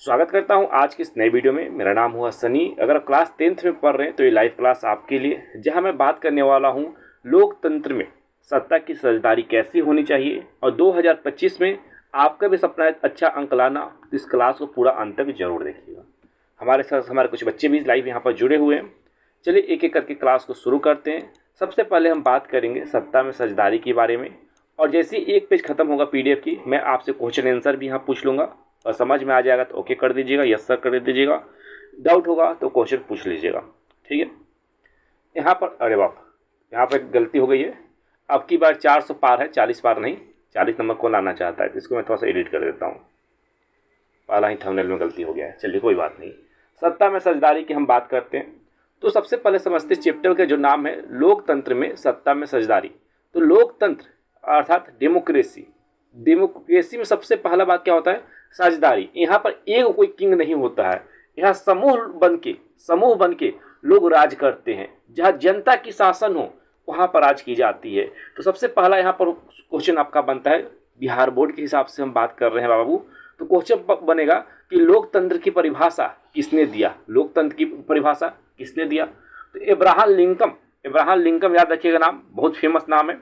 स्वागत करता हूं आज की इस नई वीडियो में। मेरा नाम हुआ सनी। अगर आप क्लास 10th में पढ़ रहे हैं तो ये लाइव क्लास आपके लिए, जहां मैं बात करने वाला हूं लोकतंत्र में सत्ता की साझेदारी कैसी होनी चाहिए। और 2025 में आपका भी सपना है अच्छा अंक लाना, तो इस क्लास को पूरा अंत तक जरूर देखिएगा। हमारे साथ हमारे कुछ बच्चे भी लाइव यहाँ पर जुड़े हुए हैं। चलिए एक एक करके क्लास को शुरू करते हैं। सबसे पहले हम बात करेंगे सत्ता में साझेदारी के बारे में। और जैसे ही एक पेज खत्म होगा पीडीएफ की, मैं आपसे क्वेश्चन आंसर भी यहाँ पूछ लूँगा और समझ में आ जाएगा तो ओके कर दीजिएगा, यस सर कर दीजिएगा। डाउट होगा तो क्वेश्चन पूछ लीजिएगा, ठीक है। यहाँ पर अरे बाप, यहाँ पर गलती हो गई है। अब की बार 400 पार है, 40 पार नहीं। 40 नंबर कौन आना चाहता है, तो इसको मैं थोड़ा सा एडिट कर देता हूँ। पहला ही थंबनेल में गलती हो गया है, चलिए कोई बात नहीं। सत्ता में साझेदारी की हम बात करते हैं तो सबसे पहले समझते चैप्टर के जो नाम है लोकतंत्र में सत्ता में साझेदारी। तो लोकतंत्र अर्थात डेमोक्रेसी। डेमोक्रेसी में सबसे पहला बात क्या होता है, साझेदारी। यहाँ पर एक कोई किंग नहीं होता है, यहाँ समूह बन के लोग राज करते हैं। जहाँ जनता की शासन हो वहाँ पर राज की जाती है। तो सबसे पहला यहाँ पर क्वेश्चन आपका बनता है, बिहार बोर्ड के हिसाब से हम बात कर रहे हैं बाबू, तो क्वेश्चन बनेगा कि लोकतंत्र की परिभाषा किसने दिया। लोकतंत्र की परिभाषा किसने दिया, तो इब्राहम लिंकन याद रखिएगा, नाम बहुत फेमस नाम है।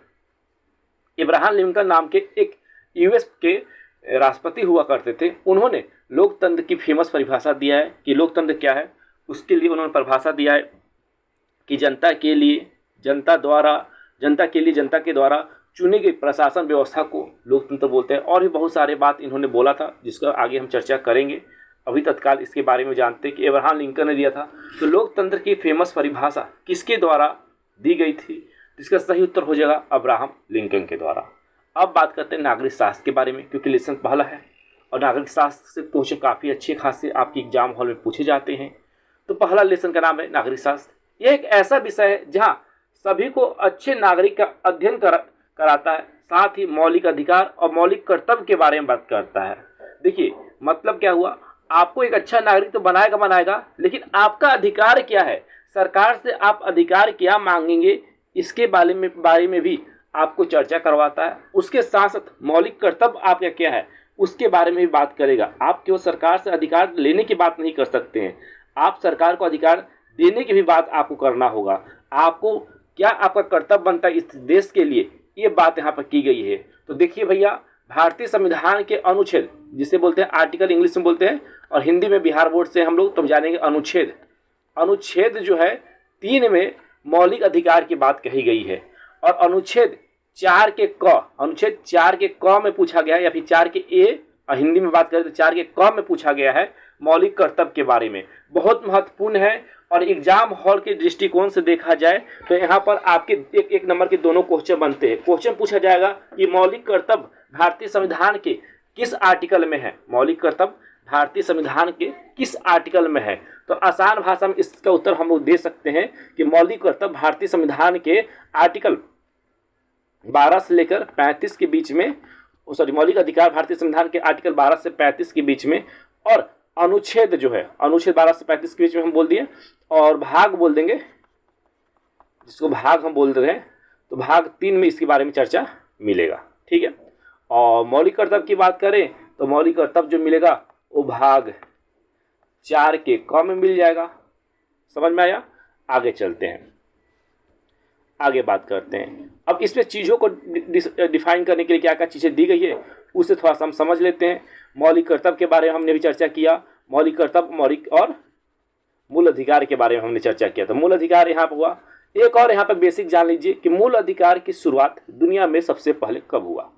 इब्राहम लिंकन नाम के एक यूएस के राष्ट्रपति हुआ करते थे। उन्होंने लोकतंत्र की फेमस परिभाषा दिया है कि लोकतंत्र क्या है। उसके लिए उन्होंने परिभाषा दिया है कि जनता के लिए जनता के द्वारा चुनी गई प्रशासन व्यवस्था को लोकतंत्र बोलते हैं। और भी बहुत सारे बात इन्होंने बोला था जिसका आगे हम चर्चा करेंगे। अभी तत्काल इसके बारे में जानते हैं कि इब्राहम लिंकन ने दिया था। तो लोकतंत्र की फेमस परिभाषा किसके द्वारा दी गई थी, इसका सही उत्तर हो जाएगा अब्राहम लिंकन के द्वारा। अब बात करते हैं नागरिक शास्त्र के बारे में, क्योंकि लेसन पहला है और नागरिक शास्त्र से क्वेश्चन काफ़ी अच्छे खासे आपके एग्जाम हॉल में पूछे जाते हैं। तो पहला लेसन का नाम है नागरिक शास्त्र। यह एक ऐसा विषय है जहाँ सभी को अच्छे नागरिक का अध्ययन कराता है, साथ ही मौलिक अधिकार और मौलिक कर्तव्य के बारे में बात करता है। देखिए मतलब क्या हुआ, आपको एक अच्छा नागरिक तो बनाएगा, लेकिन आपका अधिकार क्या है, सरकार से आप अधिकार क्या मांगेंगे, इसके बारे में भी आपको चर्चा करवाता है। उसके साथ साथ मौलिक कर्तव्य आपका क्या है उसके बारे में भी बात करेगा। आप केवल सरकार से अधिकार लेने की बात नहीं कर सकते हैं, आप सरकार को अधिकार देने की भी बात आपको करना होगा। आपको क्या आपका कर्तव्य बनता है इस देश के लिए, ये बात यहाँ पर की गई है। तो देखिए भैया, भारतीय संविधान के अनुच्छेद, जिसे बोलते हैं आर्टिकल इंग्लिश में बोलते हैं, और हिंदी में बिहार बोर्ड से हम लोग तो जानेंगे अनुच्छेद जो है 3 में मौलिक अधिकार की बात कही गई है। और अनुच्छेद 4 के क में पूछा गया है, या फिर 4 के ए, और हिंदी में बात करें तो 4 के क में पूछा गया है मौलिक कर्तव्य के बारे में। बहुत महत्वपूर्ण है। और एग्जाम हॉल के दृष्टिकोण से देखा जाए तो यहाँ पर आपके एक नंबर के दोनों क्वेश्चन बनते हैं। क्वेश्चन पूछा जाएगा कि मौलिक कर्तव्य भारतीय संविधान के किस आर्टिकल में है, मौलिक कर्तव्य भारतीय संविधान के किस आर्टिकल में है। तो आसान भाषा में इसका उत्तर हम लोग दे सकते हैं कि मौलिक कर्तव्य भारतीय संविधान के आर्टिकल 12 से लेकर 35 के बीच में, मौलिक अधिकार भारतीय संविधान के आर्टिकल 12 से 35 के बीच में, और अनुच्छेद जो है अनुच्छेद 12 से 35 के बीच में हम बोल दिए, और भाग बोल देंगे, जिसको भाग हम बोल रहे हैं, तो भाग 3 में इसके बारे में चर्चा मिलेगा, ठीक है। और मौलिक कर्तव्य की बात करें तो मौलिक कर्तव्य जो मिलेगा वो भाग 4 के क में मिल जाएगा। समझ में आया। आगे चलते हैं, आगे बात करते हैं। अब इसमें चीज़ों को डिफाइन करने के लिए क्या क्या चीज़ें दी गई है उसे थोड़ा सा हम समझ लेते हैं। मौलिक कर्तव्य के बारे में हमने भी चर्चा किया, मौलिक कर्तव्य, मौलिक और मूल अधिकार के बारे में हमने चर्चा किया। तो मूल अधिकार यहाँ पर हुआ। एक और यहाँ पर बेसिक जान लीजिए कि मूल अधिकार की शुरुआत दुनिया में सबसे पहले कब हुआ।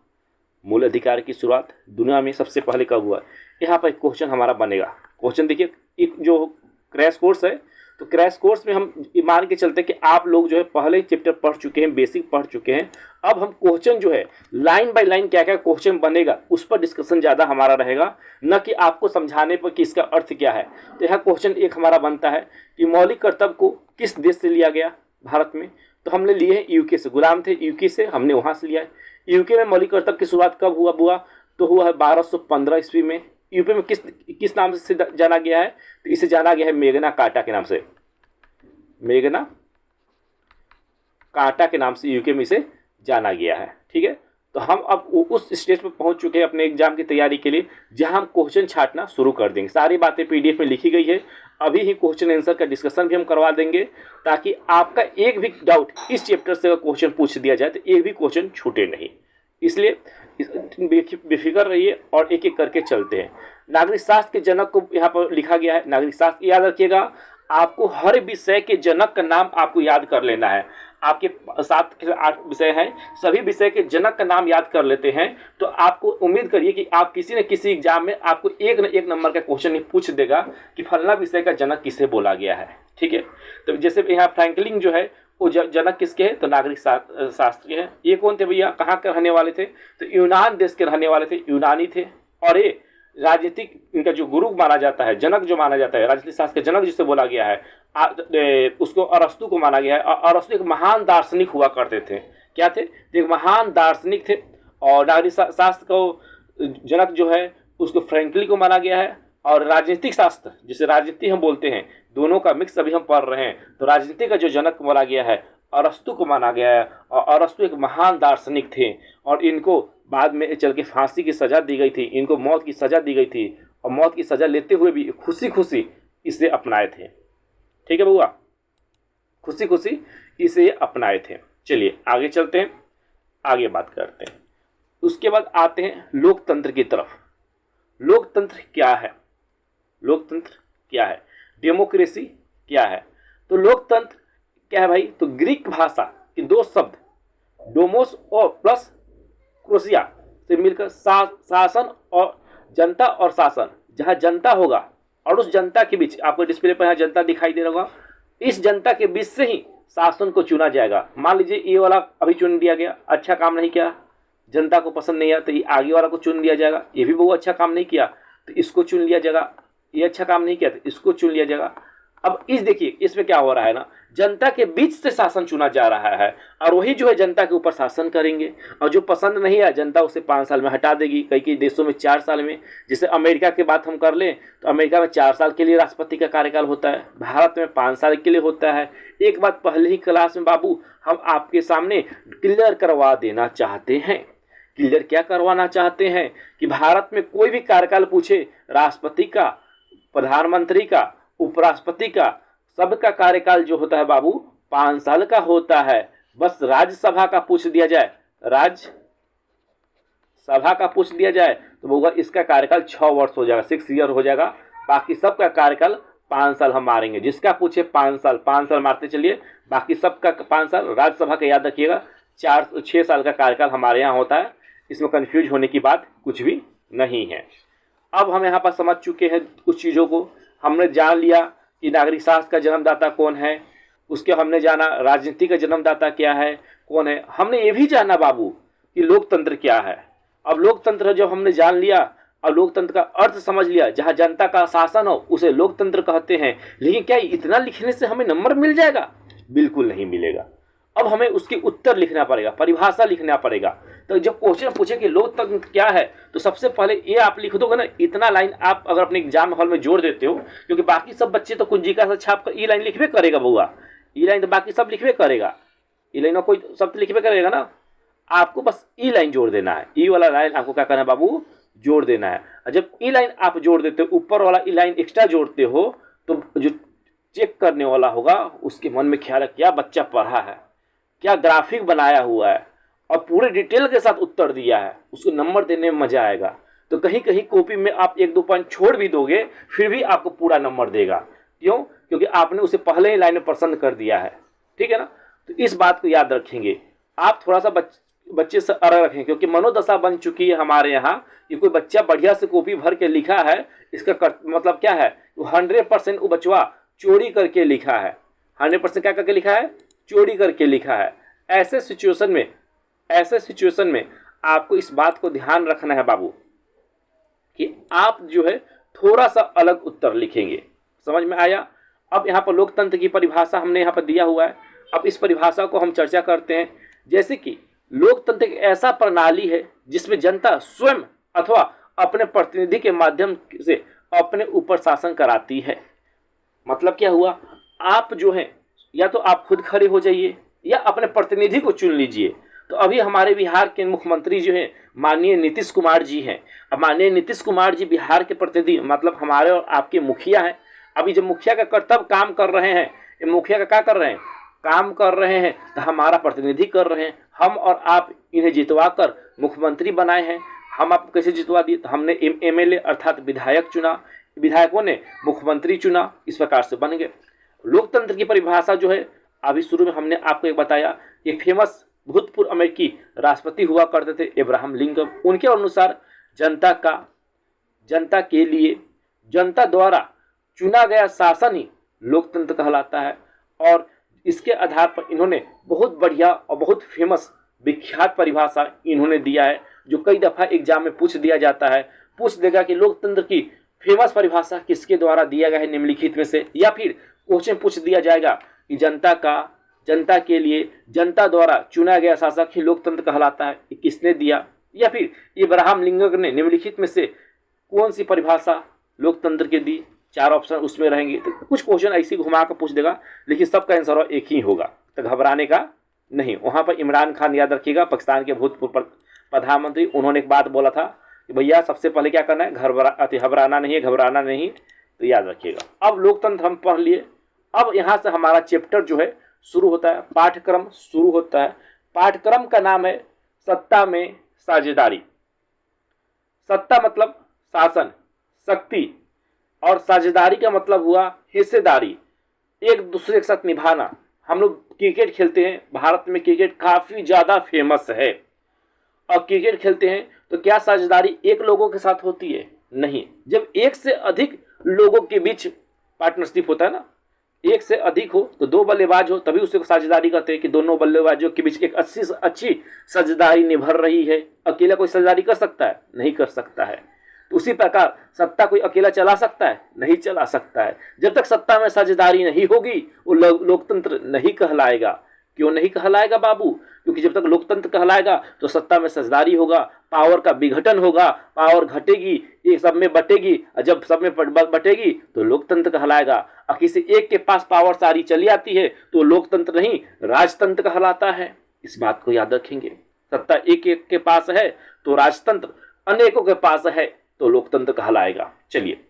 मूल अधिकार की शुरुआत दुनिया में सबसे पहले कब हुआ, यहाँ पर एक क्वेश्चन हमारा बनेगा। क्वेश्चन देखिए, एक जो क्रैश कोर्स है, तो क्रैश कोर्स में हम मान के चलते हैं कि आप लोग जो है पहले चैप्टर पढ़ चुके हैं, बेसिक पढ़ चुके हैं। अब हम क्वेश्चन जो है लाइन बाय लाइन क्या क्या क्वेश्चन बनेगा उस पर डिस्कशन ज़्यादा हमारा रहेगा, न कि आपको समझाने पर कि इसका अर्थ क्या है। तो यहाँ क्वेश्चन एक हमारा बनता है कि मौलिक कर्तव्य को किस देश से लिया गया भारत में। तो हमने लिए हैं यूके से, गुलाम थे यूके से, हमने वहाँ से लिया है। यूके में मौलिक कर्तव्य की शुरुआत कब हुआ तो हुआ है 1215 ईस्वी में। यूपी में किस नाम से जाना गया है, तो इसे जाना गया है मेगना कार्टा के नाम से। मेगना कार्टा के नाम से यूके में इसे जाना गया है, ठीक है। तो हम अब उस स्टेज पर पहुंच चुके हैं अपने एग्जाम की तैयारी के लिए, जहां हम क्वेश्चन छांटना शुरू कर देंगे। सारी बातें PDF में लिखी गई है, अभी ही क्वेश्चन आंसर का डिस्कशन भी हम करवा देंगे, ताकि आपका एक भी डाउट इस चैप्टर से अगर क्वेश्चन पूछ दिया जाए तो एक भी क्वेश्चन छूटे नहीं। इसलिए बेफिक्र रहिए और एक एक करके चलते हैं। नागरिक शास्त्र के जनक को यहाँ पर लिखा गया है। नागरिक शास्त्र याद रखिएगा, आपको हर विषय के जनक का नाम आपको याद कर लेना है। आपके 7 से 8 विषय हैं, सभी विषय के जनक का नाम याद कर लेते हैं तो आपको उम्मीद करिए कि आप किसी न किसी एग्जाम में आपको एक न एक नंबर का क्वेश्चन ही पूछ देगा कि फलना विषय का जनक किसे बोला गया है। ठीक है, तो जैसे यहाँ फ्रैंकलिन जो है वो जनक किसके हैं, तो नागरिक शास्त्र के हैं। ये कौन थे भैया, कहाँ के रहने वाले थे, तो यूनान देश के रहने वाले थे, यूनानी थे। और ये राजनीतिक इनका जो गुरु माना जाता है, जनक जो माना जाता है, राजनीतिक शास्त्र के जनक जिसे बोला गया है, उसको अरस्तु को माना गया है। और अरस्तु एक महान दार्शनिक हुआ करते थे। क्या थे, एक महान दार्शनिक थे। और नागरिक शास्त्र को जनक जो है उसको फ्रैंकलिन को माना गया है। और राजनीतिक शास्त्र जिसे राजनीति हम बोलते हैं, दोनों का मिक्स अभी हम पढ़ रहे हैं, तो राजनीति का जो जनक बोला गया है अरस्तु को माना गया है। और अरस्तु एक महान दार्शनिक थे और इनको बाद में चल के फांसी की सज़ा दी गई थी, इनको मौत की सज़ा दी गई थी। और मौत की सज़ा लेते हुए भी खुशी खुशी इसे अपनाए थे। ठीक है बउआ, खुशी खुशी इसे अपनाए थे। चलिए आगे चलते हैं, आगे बात करते हैं। उसके बाद आते हैं लोकतंत्र की तरफ। लोकतंत्र क्या है, लोकतंत्र क्या है, डेमोक्रेसी क्या है। तो लोकतंत्र क्या है भाई, तो ग्रीक भाषा के 2 शब्द डोमोस और प्लस क्रोसिया से मिलकर शासन और जनता और शासन, जहाँ जनता होगा और उस जनता के बीच, आपको डिस्प्ले पर यहाँ जनता दिखाई दे रहा होगा, इस जनता के बीच से ही शासन को चुना जाएगा। मान लीजिए ये वाला अभी चुन दिया गया, अच्छा काम नहीं किया, जनता को पसंद नहीं आया तो ये आगे वाला को चुन लिया जाएगा। ये भी बहुत अच्छा काम नहीं किया तो इसको चुन लिया जाएगा। ये अच्छा काम नहीं किया तो इसको चुन लिया जाएगा। अब इस देखिए इसमें क्या हो रहा है ना, जनता के बीच से शासन चुना जा रहा है और वही जो है जनता के ऊपर शासन करेंगे। और जो पसंद नहीं है जनता उसे 5 साल में हटा देगी। कई देशों में 4 साल में, जैसे अमेरिका की बात हम कर लें तो अमेरिका में 4 साल के लिए राष्ट्रपति का कार्यकाल होता है, भारत में 5 साल के लिए होता है। एक बात पहले ही क्लास में बाबू हम आपके सामने क्लियर करवा देना चाहते हैं। क्लियर क्या करवाना चाहते हैं कि भारत में कोई भी कार्यकाल पूछे, राष्ट्रपति का, प्रधानमंत्री का, उपराष्ट्रपति का, सबका कार्यकाल जो होता है बाबू 5 साल का होता है। बस राज्यसभा का पूछ दिया जाए, राज्यसभा का पूछ दिया जाए तो होगा इसका कार्यकाल 6 वर्ष हो जाएगा, 6 ईयर हो जाएगा। बाकी सबका कार्यकाल 5 साल हम मारेंगे। जिसका पूछे 5 साल मारते चलिए, बाकी सबका 5 साल। राज्यसभा का याद रखिएगा 6 साल का कार्यकाल हमारे यहाँ होता है। इसमें कंफ्यूज होने की बात कुछ भी नहीं है। अब हम यहाँ पर समझ चुके हैं कुछ चीज़ों को। हमने जान लिया कि नागरिक शास्त्र का जन्मदाता कौन है, उसके हमने जाना राजनीति का जन्मदाता क्या है, कौन है। हमने ये भी जाना बाबू कि लोकतंत्र क्या है। अब लोकतंत्र जब हमने जान लिया और लोकतंत्र का अर्थ समझ लिया, जहाँ जनता का शासन हो उसे लोकतंत्र कहते हैं। लेकिन क्या इतना लिखने से हमें नंबर मिल जाएगा? बिल्कुल नहीं मिलेगा। अब हमें उसके उत्तर लिखना पड़ेगा, परिभाषा लिखना पड़ेगा। तो जब क्वेश्चन पूछे कि लोकतंत्र क्या है तो सबसे पहले ये आप लिख दोगे ना, इतना लाइन आप अगर अपने एग्जाम हॉल में जोड़ देते हो, क्योंकि बाकी सब बच्चे तो कुंजिका से छाप कर ई लाइन लिखबे करेगा बउआ। ई लाइन तो बाकी सब लिखबे करेगा, ई लाइन कोई सब तो लिखबे करेगा ना। आपको बस ई लाइन जोड़ देना है, ई वाला लाइन आपको क्या करना है बाबू, जोड़ देना है। और जब ई लाइन आप जोड़ देते हो, ऊपर वाला ई लाइन एक्स्ट्रा जोड़ते हो, तो जो चेक करने वाला होगा उसके मन में ख्याल है क्या बच्चा पढ़ा है, क्या ग्राफिक बनाया हुआ है और पूरे डिटेल के साथ उत्तर दिया है, उसको नंबर देने में मजा आएगा। तो कहीं कहीं कॉपी में आप 1-2 पॉइंट छोड़ भी दोगे फिर भी आपको पूरा नंबर देगा। क्यों? क्योंकि आपने उसे पहले ही लाइन में पसंद कर दिया है। ठीक है ना, तो इस बात को याद रखेंगे। आप थोड़ा सा बच्चे से अलग रखें, क्योंकि मनोदशा बन चुकी है हमारे यहाँ कि कोई बच्चा बढ़िया से कॉपी भर के लिखा है, इसका मतलब क्या है, 100% वो बचवा चोरी करके लिखा है। 100% क्या करके लिखा है, चोरी करके लिखा है। ऐसे सिचुएशन में आपको इस बात को ध्यान रखना है बाबू कि आप जो है थोड़ा सा अलग उत्तर लिखेंगे। समझ में आया? अब यहाँ पर लोकतंत्र की परिभाषा हमने यहाँ पर दिया हुआ है। अब इस परिभाषा को हम चर्चा करते हैं। जैसे कि लोकतंत्र एक ऐसा प्रणाली है जिसमें जनता स्वयं अथवा अपने प्रतिनिधि के माध्यम से अपने ऊपर शासन कराती है। मतलब क्या हुआ, आप जो है या तो आप खुद खड़े हो जाइए या अपने प्रतिनिधि को चुन लीजिए। तो अभी हमारे बिहार के मुख्यमंत्री जो हैं माननीय नीतीश कुमार जी हैं। अब माननीय नीतीश कुमार जी बिहार के प्रतिनिधि मतलब हमारे और आपके मुखिया हैं। अभी जब मुखिया का कर्तव्य काम कर रहे हैं, ये मुखिया का क्या कर रहे हैं, काम कर रहे हैं, तो हमारा प्रतिनिधि कर रहे हैं। हम और आप इन्हें जितवा कर मुख्यमंत्री बनाए हैं। हम आपको कैसे जितवा दिए, तो हमने एमएलए अर्थात विधायक चुना, विधायकों ने मुख्यमंत्री चुना, इस प्रकार से बन गए। लोकतंत्र की परिभाषा जो है अभी शुरू में हमने आपको एक बताया कि फेमस भूतपूर्व अमेरिकी राष्ट्रपति हुआ करते थे अब्राहम लिंकन। उनके अनुसार जनता के लिए जनता द्वारा चुना गया शासन ही लोकतंत्र कहलाता है। और इसके आधार पर इन्होंने बहुत बढ़िया और बहुत फेमस विख्यात परिभाषा इन्होंने दिया है, जो कई दफ़ा एग्जाम में पूछ दिया जाता है। पूछ देगा कि लोकतंत्र की फेमस परिभाषा किसके द्वारा दिया गया है निम्नलिखित में से, या फिर क्वेश्चन पूछ दिया जाएगा कि जनता के लिए जनता द्वारा चुना गया शासक ही लोकतंत्र कहलाता है, किसने दिया, या फिर अब्राहम लिंकन ने निम्नलिखित में से कौन सी परिभाषा लोकतंत्र के दी। 4 ऑप्शन उसमें रहेंगे। तो कुछ क्वेश्चन ऐसे घुमा कर पूछ देगा, लेकिन सबका आंसर एक ही होगा, तो घबराने का नहीं। वहाँ पर इमरान खान याद रखिएगा, पाकिस्तान के भूतपूर्व प्रधानमंत्री, उन्होंने एक बात बोला था कि भैया सबसे पहले क्या करना है, घबराना नहीं है, घबराना नहीं, तो याद रखिएगा। अब लोकतंत्र हम पढ़ लिए। अब यहाँ से हमारा चैप्टर जो है शुरू होता है, पाठ्यक्रम शुरू होता है। पाठ्यक्रम का नाम है सत्ता में साझेदारी। सत्ता मतलब शासन, शक्ति, और साझेदारी का मतलब हुआ हिस्सेदारी, एक दूसरे के साथ निभाना। हम लोग क्रिकेट खेलते हैं, भारत में क्रिकेट काफ़ी ज़्यादा फेमस है, और क्रिकेट खेलते हैं तो क्या साझेदारी एक लोगों के साथ होती है? नहीं। जब एक से अधिक लोगों के बीच पार्टनरशिप होता है ना, एक से अधिक हो तो 2 बल्लेबाज हो, तभी उसे साझेदारी कहते हैं कि दोनों बल्लेबाजों के बीच एक अच्छी साझेदारी निभर रही है। अकेला कोई साझेदारी कर सकता है? नहीं कर सकता है। तो उसी प्रकार सत्ता कोई अकेला चला सकता है? नहीं चला सकता है। जब तक सत्ता में साझेदारी नहीं होगी वो लोकतंत्र नहीं कहलाएगा। क्यों नहीं कहलाएगा बाबू? क्योंकि जब तक लोकतंत्र कहलाएगा तो सत्ता में साझेदारी होगा, पावर का विघटन होगा, पावर घटेगी, ये सब में बटेगी, और जब सब में बटेगी तो लोकतंत्र कहलाएगा। और किसी एक के पास पावर सारी चली आती है तो लोकतंत्र नहीं, राजतंत्र कहलाता है। इस बात को याद रखेंगे। सत्ता एक एक के पास है तो राजतंत्र, अनेकों के पास है तो लोकतंत्र कहलाएगा। चलिए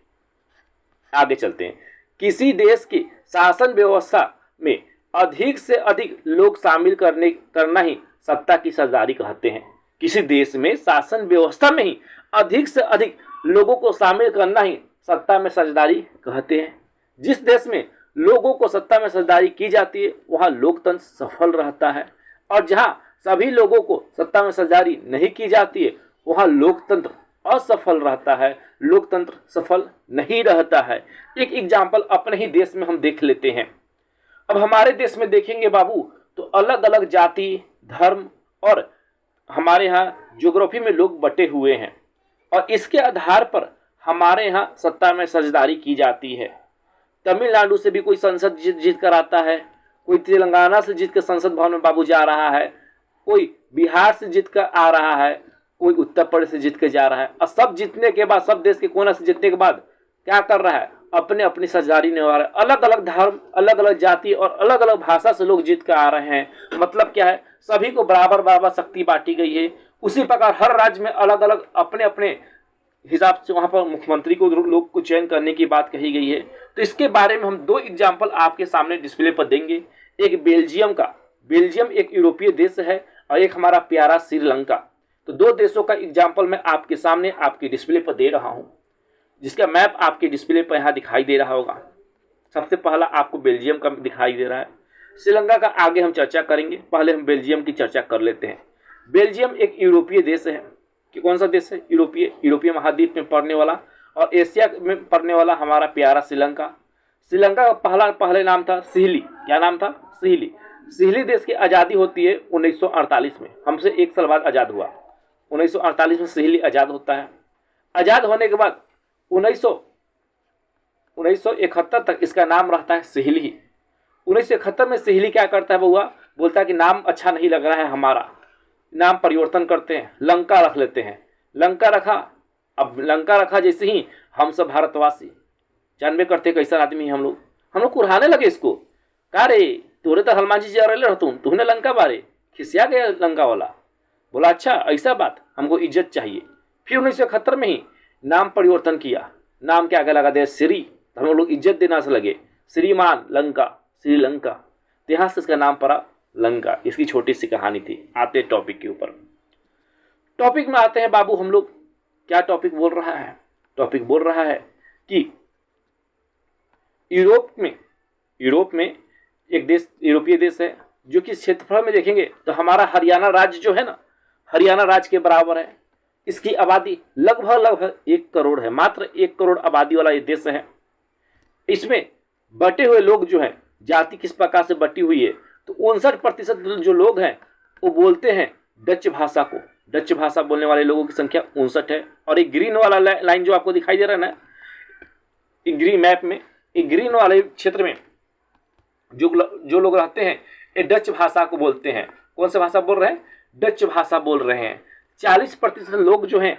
आगे चलते हैं। किसी देश की शासन व्यवस्था में अधिक से अधिक लोग शामिल करना ही सत्ता की साझेदारी कहते हैं। किसी देश में शासन व्यवस्था में ही अधिक से अधिक लोगों को शामिल करना ही सत्ता में साझेदारी कहते हैं। जिस देश में लोगों को सत्ता में साझेदारी की जाती है वहाँ लोकतंत्र सफल रहता है, और जहाँ सभी लोगों को सत्ता में साझेदारी नहीं की जाती है वहाँ लोकतंत्र असफल रहता है, लोकतंत्र सफल नहीं रहता है। एक एग्जाम्पल अपने ही देश में हम देख लेते हैं। अब हमारे देश में देखेंगे बाबू तो अलग अलग जाति, धर्म और हमारे यहाँ ज्योग्राफी में लोग बटे हुए हैं, और इसके आधार पर हमारे यहाँ सत्ता में साझेदारी की जाती है। तमिलनाडु से भी कोई संसद जीत कर आता है, कोई तेलंगाना से जीत कर संसद भवन में बाबू जा रहा है, कोई बिहार से जीत कर आ रहा है, कोई उत्तर प्रदेश से जीत के जा रहा है। और सब जीतने के बाद, सब देश के कोना से जीतने के बाद क्या कर रहा है, अपने अपनी साझेदारी निभा रहा है। अलग अलग धर्म, अलग अलग जाति और अलग अलग भाषा से लोग जीत कर आ रहे हैं। मतलब क्या है, सभी को बराबर बराबर शक्ति बांटी गई है। उसी प्रकार हर राज्य में अलग अलग अपने अपने हिसाब से वहाँ पर मुख्यमंत्री को लोग को चयन करने की बात कही गई है। तो इसके बारे में हम 2 एग्जाम्पल आपके सामने डिस्प्ले पर देंगे। एक बेल्जियम का, बेल्जियम एक यूरोपीय देश है, और एक हमारा प्यारा श्रीलंका। तो 2 देशों का एग्जाम्पल मैं आपके सामने आपके डिस्प्ले पर दे रहा हूँ, जिसका मैप आपके डिस्प्ले पर यहाँ दिखाई दे रहा होगा। सबसे पहला आपको बेल्जियम का दिखाई दे रहा है। श्रीलंका का आगे हम चर्चा करेंगे, पहले हम बेल्जियम की चर्चा कर लेते हैं। बेल्जियम एक यूरोपीय देश है। कि कौन सा देश है? यूरोपीय महाद्वीप में पड़ने वाला, और एशिया में पड़ने वाला हमारा प्यारा श्रीलंका। श्रीलंका का पहले नाम था सिहली। क्या नाम था? सिहली। सिहली देश की आज़ादी होती है 1948 में, हमसे 1 साल बाद आज़ाद हुआ। 1948 में सिहली आज़ाद होता है। आज़ाद होने के बाद 1971 तक इसका नाम रहता है सिहली। 1971 में सिहली क्या करता है बउआ? बोलता है कि नाम अच्छा नहीं लग रहा है हमारा, नाम परिवर्तन करते हैं, लंका रख लेते हैं। लंका रखा। अब लंका रखा जैसे ही हम सब भारतवासी जानबे करते कैसा आदमी हम लोग कुराने लगे इसको। का रे तोरे तो हनुमान जी जा रहे तुमने लंका बारे खिसिया गया लंका वाला, बोला अच्छा ऐसा बात, हमको इज्जत चाहिए। फिर 1971 में ही नाम परिवर्तन किया, नाम के आगे लगा दिया श्री, तो हम लोग इज्जत देना से लगे, श्रीमान लंका, श्रीलंका, तो यहाँ से इसका नाम पड़ा लंका। इसकी छोटी सी कहानी थी। आते टॉपिक के ऊपर, टॉपिक में आते हैं बाबू हम लोग। क्या टॉपिक बोल रहा है? टॉपिक बोल रहा है कि यूरोप में एक देश, यूरोपीय देश है, जो कि क्षेत्रफल में देखेंगे तो हमारा हरियाणा राज्य जो है ना, हरियाणा राज्य के बराबर है। इसकी आबादी लगभग 1 करोड़ है, मात्र 1 करोड़ आबादी वाला ये देश है। इसमें बटे हुए लोग जो हैं, जाति किस प्रकार से बटी हुई है, तो 59% जो लोग हैं वो बोलते हैं डच भाषा को। डच भाषा बोलने वाले लोगों की संख्या 59 है। और एक ग्रीन वाला लाइन जो आपको दिखाई दे रहा है ना, ग्रीन मैप में, एक ग्रीन वाले क्षेत्र में जो लोग रहते हैं ये डच भाषा को बोलते हैं। कौन सा भाषा बोल रहे हैं? डच भाषा बोल रहे हैं। 40% लोग जो हैं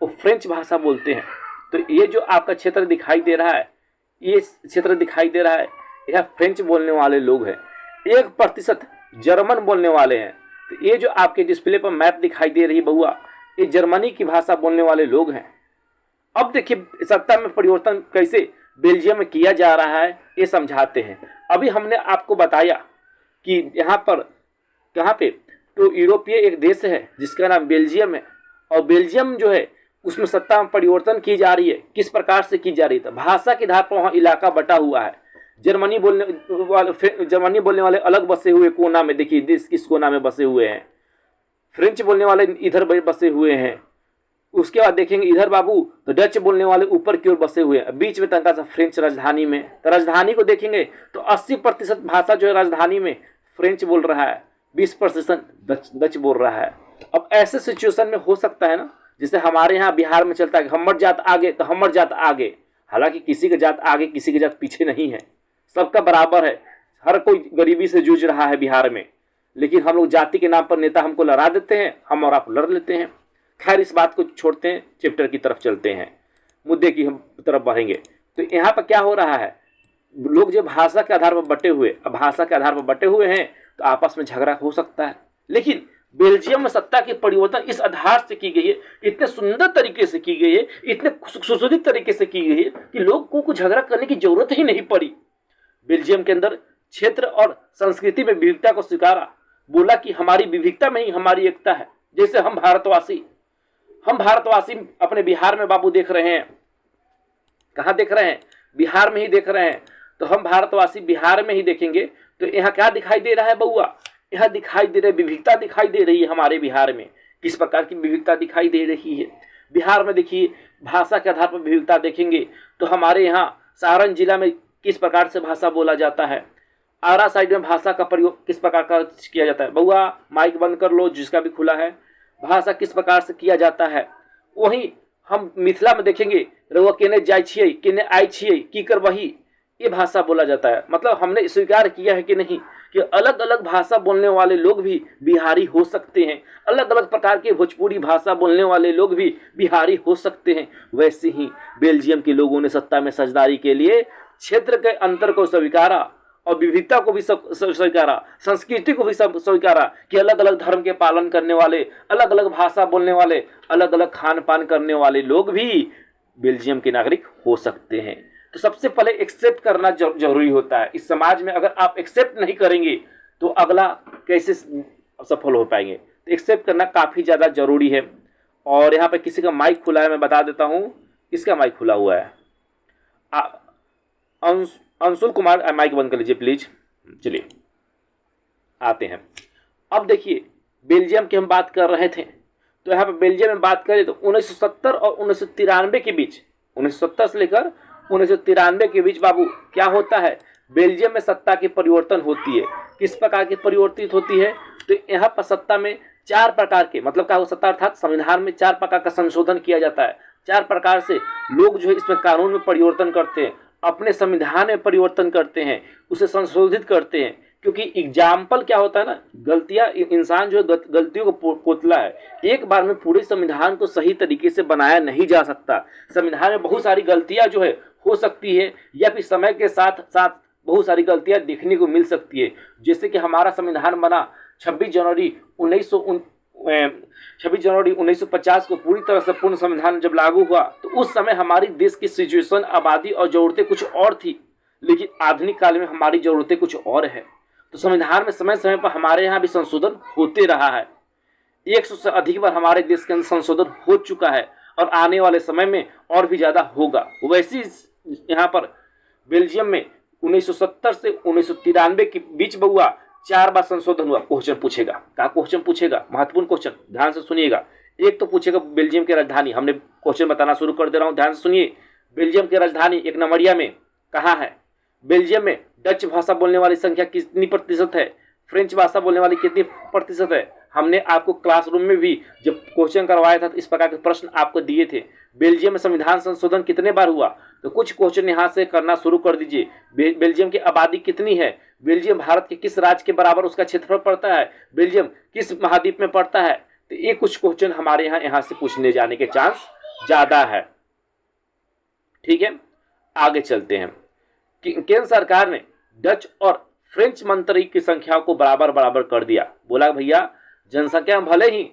वो फ्रेंच भाषा बोलते हैं। तो ये जो आपका क्षेत्र दिखाई दे रहा है, ये क्षेत्र दिखाई दे रहा है, यह फ्रेंच बोलने वाले लोग हैं। 1% जर्मन बोलने वाले हैं। तो ये जो आपके डिस्प्ले पर मैप दिखाई दे रही है बहुआ, ये जर्मनी की भाषा बोलने वाले लोग हैं। अब देखिए सत्ता में परिवर्तन कैसे बेल्जियम में किया जा रहा है, ये समझाते हैं। अभी हमने आपको बताया कि यहाँ पर कहाँ पे, तो यूरोपीय एक देश है जिसका नाम बेल्जियम है। और बेल्जियम जो है उसमें सत्ता में परिवर्तन की जा रही है। किस प्रकार से की जा रही है? भाषा के आधार पर वहाँ इलाका बटा हुआ है। जर्मनी बोलने वाले अलग बसे हुए कोना में, देखिए देश किस कोना में बसे हुए हैं। फ्रेंच बोलने वाले इधर बसे हुए हैं। उसके बाद देखेंगे इधर बाबू तो डच बोलने वाले ऊपर की ओर बसे हुए हैं, बीच में तनका सा फ्रेंच राजधानी में। तो राजधानी को देखेंगे तो 80% भाषा जो है राजधानी में फ्रेंच बोल रहा है, 20% डच बोल रहा है। अब ऐसे सिचुएशन में हो सकता है ना, जैसे हमारे यहाँ बिहार में चलता है हमर जात आगे तो हमर जात आगे। हालांकि किसी का जात आगे किसी की जात पीछे नहीं है, सबका बराबर है। हर कोई गरीबी से जूझ रहा है बिहार में, लेकिन हम लोग जाति के नाम पर नेता हमको लड़ा देते हैं, हम और आप लड़ लेते हैं। खैर इस बात को छोड़ते हैं, चैप्टर की तरफ चलते हैं, मुद्दे की हम तरफ बढ़ेंगे। तो यहाँ पर क्या हो रहा है, लोग जो भाषा के आधार पर बटे हुए, अब भाषा के आधार पर बटे हुए हैं तो आपस में झगड़ा हो सकता है। लेकिन बेल्जियम में सत्ता की परिवर्तन इस आधार से की गई है, इतने सुंदर तरीके से की गई है, इतने सुशोभित तरीके से की गई है कि लोगों को झगड़ा करने की जरूरत ही नहीं पड़ी। बेल्जियम के अंदर क्षेत्र और संस्कृति में विविधता को स्वीकारा, बोला कि हमारी विविधता में ही हमारी एकता है। जैसे हम भारतवासी अपने बिहार में बाबू देख रहे हैं, कहाँ देख रहे हैं? बिहार में ही देख रहे हैं। तो हम भारतवासी बिहार में ही देखेंगे तो यहाँ क्या दिखाई दे रहा है बउआ? यहाँ दिखाई दे रहा है विविधता दिखाई दे रही है हमारे बिहार में। किस प्रकार की विविधता दिखाई दे रही है बिहार में? देखिए भाषा के आधार पर विविधता देखेंगे तो हमारे यहाँ सारण जिला में किस प्रकार से भाषा बोला जाता है, आरा साइड में भाषा का प्रयोग किस प्रकार का किया जाता है। बउआ माइक बंद कर लो जिसका भी खुला है। भाषा किस प्रकार से किया जाता है। वहीं हम मिथिला में देखेंगे रउआ केने जाय छियै, केने आय छियै, की कर वही, ये भाषा बोला जाता है। मतलब हमने स्वीकार किया है कि नहीं कि अलग अलग भाषा बोलने वाले लोग भी बिहारी हो सकते हैं, अलग अलग प्रकार के भोजपुरी भाषा बोलने वाले लोग भी बिहारी हो सकते हैं। वैसे ही बेल्जियम के लोगों ने सत्ता में साझेदारी के लिए क्षेत्र के अंतर को स्वीकारा और विविधता को भी स्वीकारा, संस्कृति को भी स्वीकारा कि अलग अलग धर्म के पालन करने वाले, अलग अलग भाषा बोलने वाले, अलग अलग खान पान करने वाले लोग भी बेल्जियम के नागरिक हो सकते हैं। तो सबसे पहले एक्सेप्ट करना जरूरी होता है इस समाज में। अगर आप एक्सेप्ट नहीं करेंगे तो अगला कैसे सफल हो पाएंगे? तो एक्सेप्ट करना काफ़ी ज़्यादा जरूरी है। और यहाँ पे किसी का माइक खुला है, मैं बता देता हूँ किसका माइक खुला हुआ है। अंशुल कुमार, माइक बंद कर लीजिए प्लीज। चलिए आते हैं। अब देखिए बेल्जियम की हम बात कर रहे थे, तो यहाँ पे बेल्जियम में बात करें तो 1970 और 1993 के बीच, 1970 से लेकर 1993 के बीच बाबू क्या होता है, बेल्जियम में सत्ता की परिवर्तन होती है। किस प्रकार की परिवर्तित होती है? तो यहाँ पर सत्ता में 4 प्रकार के, मतलब क्या हो सत्ता अर्थात संविधान में 4 प्रकार का संशोधन किया जाता है। 4 प्रकार से लोग जो है इसमें कानून में परिवर्तन करते हैं, अपने संविधान में परिवर्तन करते हैं, उसे संशोधित करते हैं। क्योंकि एग्जाम्पल क्या होता है ना, गलतियां, इंसान जो है गलतियों का पुतला है। एक बार में पूरे संविधान को सही तरीके से बनाया नहीं जा सकता। संविधान में बहुत सारी गलतियां जो है हो सकती है, या फिर समय के साथ साथ बहुत सारी गलतियां देखने को मिल सकती है। जैसे कि हमारा संविधान बना 26 जनवरी 1950 को पूरी तरह से पूर्ण संविधान जब लागू हुआ तो उस समय हमारी देश की सिचुएशन, आबादी और ज़रूरतें कुछ और थी, लेकिन आधुनिक काल में हमारी ज़रूरतें कुछ और है। तो संविधान में समय समय पर हमारे यहाँ भी संशोधन होते रहा है। 100 से अधिक बार हमारे देश के अंदर संशोधन हो चुका है और आने वाले समय में और भी ज़्यादा होगा। वैसे यहाँ पर बेल्जियम में 1970 से 1993 के बीच बउआ 4 बार संशोधन हुआ। क्वेश्चन पूछेगा, क्या क्वेश्चन पूछेगा? महत्वपूर्ण क्वेश्चन, ध्यान से सुनिएगा। एक तो पूछेगा बेल्जियम की राजधानी, हमने क्वेश्चन बताना शुरू कर दे रहा हूँ, ध्यान से सुनिए। बेल्जियम की राजधानी एक नंबरिया में कहाँ है? बेल्जियम में डच भाषा बोलने वाली संख्या कितनी प्रतिशत है? फ्रेंच भाषा बोलने वाली कितनी प्रतिशत है? हमने आपको क्लासरूम में भी जब क्वेश्चन करवाया था तो इस प्रकार के प्रश्न आपको दिए थे। बेल्जियम में संविधान संशोधन कितने बार हुआ? तो कुछ क्वेश्चन यहाँ से करना शुरू कर दीजिए। बेल्जियम की आबादी कितनी है? बेल्जियम भारत के किस राज्य के बराबर उसका क्षेत्रफल पड़ता है? बेल्जियम किस महाद्वीप में पड़ता है? तो ये कुछ क्वेश्चन हमारे यहाँ से पूछने जाने के चांस ज़्यादा है। ठीक है, आगे चलते हैं। केंद्र सरकार ने डच और फ्रेंच मंत्री की संख्या को बराबर बराबर कर दिया। बोला भैया जनसंख्या में भले ही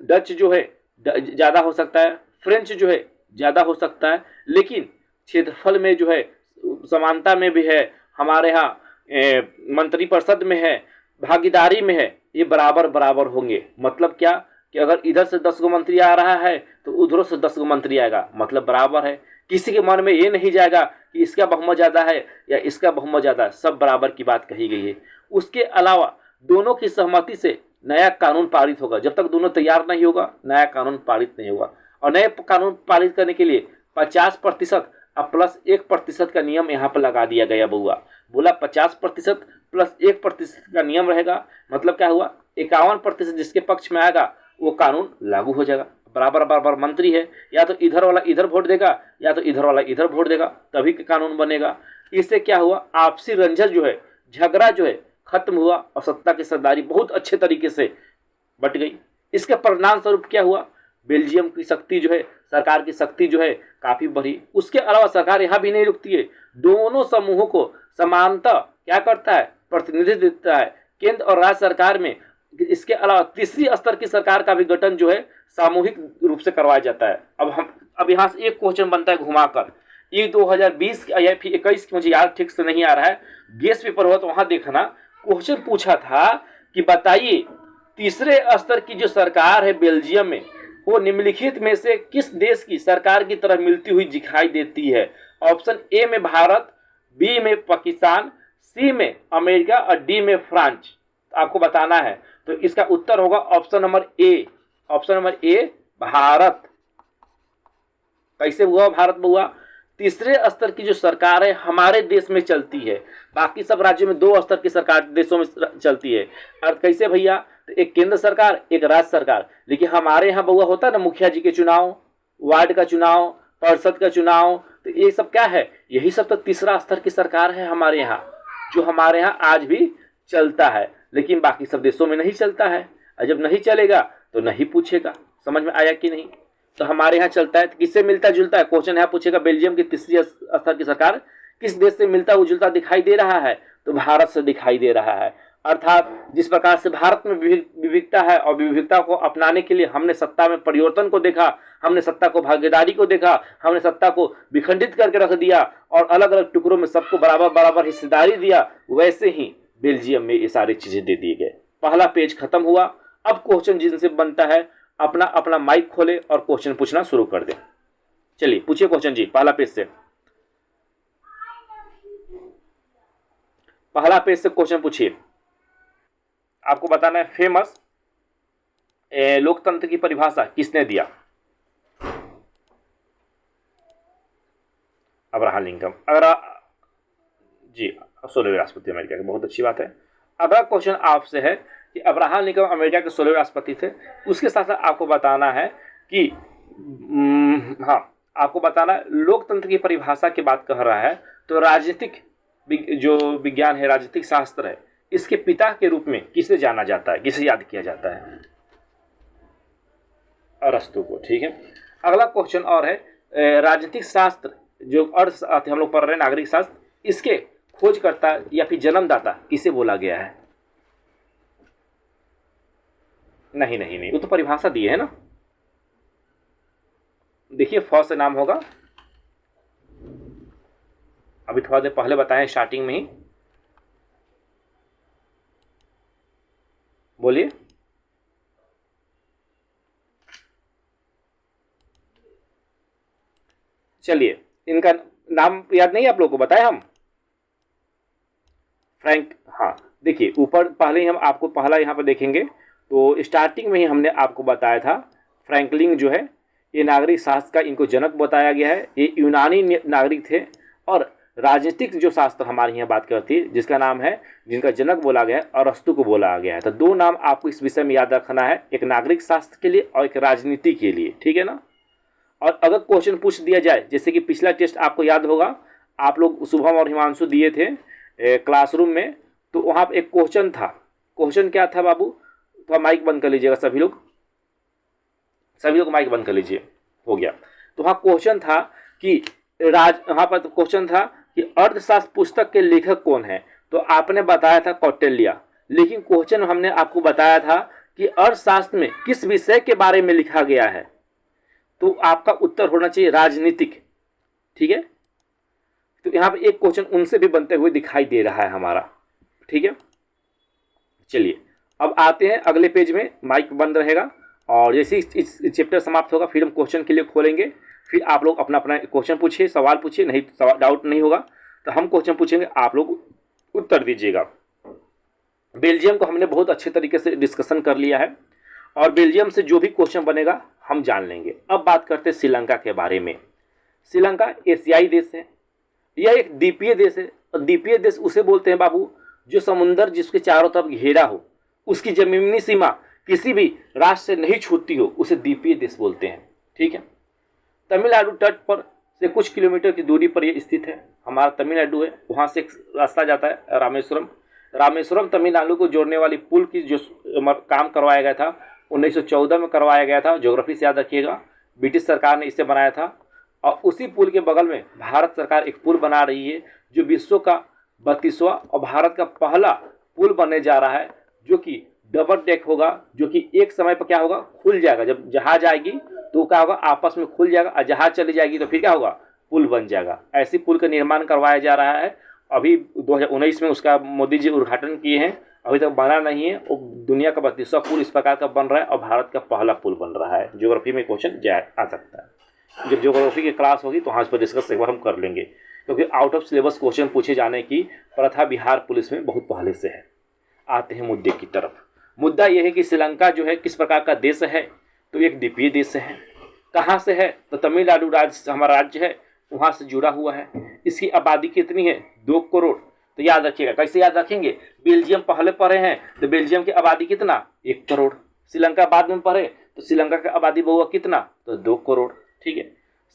डच जो है ज़्यादा हो सकता है, फ्रेंच जो है ज़्यादा हो सकता है, लेकिन क्षेत्रफल में जो है समानता में भी है, हमारे यहाँ मंत्रिपरिषद में है, भागीदारी में है, ये बराबर बराबर होंगे। मतलब क्या कि अगर इधर से 10 गो मंत्री आ रहा है तो उधरों से 10 गो मंत्री आएगा, मतलब बराबर है। किसी के मन में ये नहीं जाएगा कि इसका बहुमत ज़्यादा है या इसका बहुमत ज़्यादा है, सब बराबर की बात कही गई है। उसके अलावा दोनों की सहमति से नया कानून पारित होगा। जब तक दोनों तैयार नहीं होगा नया कानून पारित नहीं होगा। और नए कानून पारित करने के लिए 50% अब +1% का नियम यहाँ पर लगा दिया गया बउआ। बोला 50% +1% का नियम रहेगा, मतलब क्या हुआ? 51% जिसके पक्ष में आएगा वो कानून लागू हो जाएगा। बराबर बराबर मंत्री है, या तो इधर वाला इधर वोट देगा या तो इधर वाला इधर वोट देगा, तभी कानून बनेगा। इससे क्या हुआ? आपसी रंजन जो है, झगड़ा जो है खत्म हुआ और सत्ता की सरदारी बहुत अच्छे तरीके से बट गई। इसके परिणाम स्वरूप क्या हुआ? बेल्जियम की शक्ति जो है, सरकार की शक्ति जो है काफ़ी बढ़ी। उसके अलावा सरकार यहाँ भी नहीं रुकती है, दोनों समूहों को समानता क्या करता है? प्रतिनिधित्व देता है केंद्र और राज्य सरकार में। इसके अलावा तीसरी स्तर की सरकार का भी गठन जो है सामूहिक रूप से करवाया जाता है। अब यहाँ से एक क्वेश्चन बनता है घुमाकर, ये 2020 या फिर 21 मुझे याद ठीक से नहीं आ रहा है, गेस पेपर हुआ तो वहाँ देखना क्वेश्चन पूछा था कि बताइए तीसरे स्तर की जो सरकार है बेल्जियम में, वो निम्नलिखित में से किस देश की सरकार की तरह मिलती हुई दिखाई देती है? ऑप्शन ए में भारत, बी में पाकिस्तान, सी में अमेरिका और डी में फ्रांस। आपको बताना है, तो इसका उत्तर होगा option number A. Option number A Bharat. कैसे हुआ भारत हुआ? तीसरे स्तर की जो सरकार है हमारे देश में चलती है, बाकी सब राज्यों में 2 स्तर की सरकार देशों में चलती है। अर्थ कैसे भैया? तो एक केंद्र सरकार, एक राज्य सरकार। लेकिन हमारे यहाँ बउआ होता है ना मुखिया जी के चुनाव, वार्ड का चुनाव, परिषद का चुनाव, तो ये सब क्या है? यही सब तो तीसरा स्तर की सरकार है हमारे यहाँ, जो हमारे यहाँ आज भी चलता है, लेकिन बाकी सब देशों में नहीं चलता है। और जब नहीं चलेगा तो नहीं पूछेगा। समझ में आया कि नहीं? तो हमारे यहाँ चलता है। तो किससे मिलता जुलता है? क्वेश्चन यहाँ पूछेगा बेल्जियम की तीसरी स्तर की सरकार किस देश से मिलता जुलता दिखाई दे रहा है? तो भारत से दिखाई दे रहा है। अर्थात जिस प्रकार से भारत में विविधता है और विविधता को अपनाने के लिए हमने सत्ता में परिवर्तन को देखा, हमने सत्ता को भागीदारी को देखा, हमने सत्ता को विखंडित करके रख दिया और अलग अलग टुकड़ों में सबको बराबर बराबर हिस्सेदारी दिया, वैसे ही बेल्जियम में ये सारी चीज़ें दे दिए गए। पहला पेज खत्म हुआ। अब क्वेश्चन जिनसे बनता है अपना अपना माइक खोले और क्वेश्चन पूछना शुरू कर दे। चलिए पूछिए क्वेश्चन जी, पहला पेज से। पहला पेज से क्वेश्चन पूछिए। आपको बताना है फेमस लोकतंत्र की परिभाषा किसने दिया? Abraham Lincoln. अगर जी 16वें राष्ट्रपति अमेरिका के, बहुत अच्छी बात है। अगला क्वेश्चन आपसे है कि अब्राहम लिंकन अमेरिका के 16वें राष्ट्रपति थे। उसके साथ साथ आपको बताना है कि आपको बताना लोकतंत्र की परिभाषा की बात कह रहा है तो राजनीतिक जो विज्ञान है, राजनीतिक शास्त्र है, इसके पिता के रूप में किसे जाना जाता है, किसे याद किया जाता है? अरस्तु को। ठीक है। अगला क्वेश्चन और है राजनीतिक शास्त्र जो अर्थशास्त्र हम लोग पढ़ रहे हैं, नागरिक शास्त्र, इसके खोजकर्ता या फिर जन्मदाता किसे बोला गया है? नहीं नहीं नहीं, वो तो परिभाषा दी है ना। देखिए फर्स्ट से नाम होगा, अभी थोड़ा देर पहले बताएं स्टार्टिंग में ही, बोलिए। चलिए, इनका नाम याद नहीं आप लोगों को बताए हम, फ्रैंक, हाँ देखिए ऊपर पहले ही हम आपको पहला यहाँ पर देखेंगे तो स्टार्टिंग में ही हमने आपको बताया था फ्रैंकलिन जो है ये नागरिक शास्त्र का इनको जनक बताया गया है। ये यूनानी नागरिक थे और राजनीतिक जो शास्त्र हमारे यहाँ बात करती है जिसका नाम है, जिनका जनक बोला गया है अरस्तु को बोला गया है। तो दो नाम आपको इस विषय में याद रखना है, एक नागरिक शास्त्र के लिए और एक राजनीति के लिए, ठीक है ना। और अगर क्वेश्चन पूछ दिया जाए, जैसे कि पिछला टेस्ट आपको याद होगा, आप लोग शुभम और हिमांशु दिए थे क्लासरूम में, तो वहाँ पर एक क्वेश्चन था। क्वेश्चन क्या था बाबू, तो माइक बंद कर लीजिएगा सभी लोग माइक बंद कर लीजिए, हो गया। तो वहाँ क्वेश्चन था कि वहाँ पर क्वेश्चन था कि अर्थशास्त्र पुस्तक के लेखक कौन है, तो आपने बताया था कौटिल्य, लेकिन क्वेश्चन हमने आपको बताया था कि अर्थशास्त्र में किस विषय के बारे में लिखा गया है, तो आपका उत्तर होना चाहिए राजनीतिक, ठीक है। तो यहाँ पे एक क्वेश्चन उनसे भी बनते हुए दिखाई दे रहा है हमारा, ठीक है। चलिए अब आते हैं अगले पेज में, माइक बंद रहेगा और जैसे इस चैप्टर समाप्त होगा फिर हम क्वेश्चन के लिए खोलेंगे, फिर आप लोग अपना अपना क्वेश्चन पूछिए, सवाल पूछिए, नहीं डाउट नहीं होगा तो हम क्वेश्चन पूछेंगे, आप लोग उत्तर दीजिएगा। बेल्जियम को हमने बहुत अच्छे तरीके से डिस्कशन कर लिया है और बेल्जियम से जो भी क्वेश्चन बनेगा हम जान लेंगे। अब बात करते हैं श्रीलंका के बारे में। श्रीलंका एशियाई देश है, यह एक द्वीपीय देश है और द्वीपीय देश उसे बोलते हैं बाबू जो समुंदर जिसके चारों तरफ घेरा हो, उसकी जमीनी सीमा किसी भी राष्ट्र से नहीं छूटती हो, उसे द्वीपीय देश बोलते हैं, ठीक है। तमिलनाडु तट पर से कुछ किलोमीटर की दूरी पर यह स्थित है। हमारा तमिलनाडु है, वहाँ से एक रास्ता जाता है रामेश्वरम तमिलनाडु को जोड़ने वाली पुल की जो काम करवाया गया था 1914 में करवाया गया था, ज्योग्राफी से याद रखिएगा, ब्रिटिश सरकार ने इसे बनाया था। और उसी पुल के बगल में भारत सरकार एक पुल बना रही है जो विश्व का 32वां और भारत का पहला पुल बनने जा रहा है, जो कि डबल डेक होगा, जो कि एक समय पर क्या होगा, खुल जाएगा। जब जहाज आएगी तो क्या होगा, आपस में खुल जाएगा, और जहाज चली जाएगी तो फिर क्या होगा, पुल बन जाएगा। ऐसी पुल का निर्माण करवाया जा रहा है। अभी 2019 में उसका मोदी जी उद्घाटन किए हैं, अभी तक बना नहीं है। और दुनिया का 32वां पुल इस प्रकार का बन रहा है और भारत का पहला पुल बन रहा है। ज्योग्राफी में क्वेश्चन आ सकता है, जब ज्योग्राफी की क्लास होगी तो हाँ इस पर डिस्कस एक बार हम कर लेंगे, क्योंकि आउट ऑफ सिलेबस क्वेश्चन पूछे जाने की प्रथा बिहार पुलिस में बहुत पहले से है। आते हैं मुद्दे की तरफ। मुद्दा यह है कि श्रीलंका जो है किस प्रकार का देश है, तो एक द्वीपीय देश है। कहाँ से है, तो तमिलनाडु राज्य हमारा राज्य है, वहाँ से जुड़ा हुआ है। इसकी आबादी कितनी है, 2 करोड़। तो याद रखिएगा, कैसे याद रखेंगे, बेल्जियम पहले पढ़े हैं तो बेल्जियम की आबादी कितना, 1 करोड़। श्रीलंका बाद में पढ़े तो श्रीलंका की आबादी होगा कितना, तो 2 करोड़, ठीक है।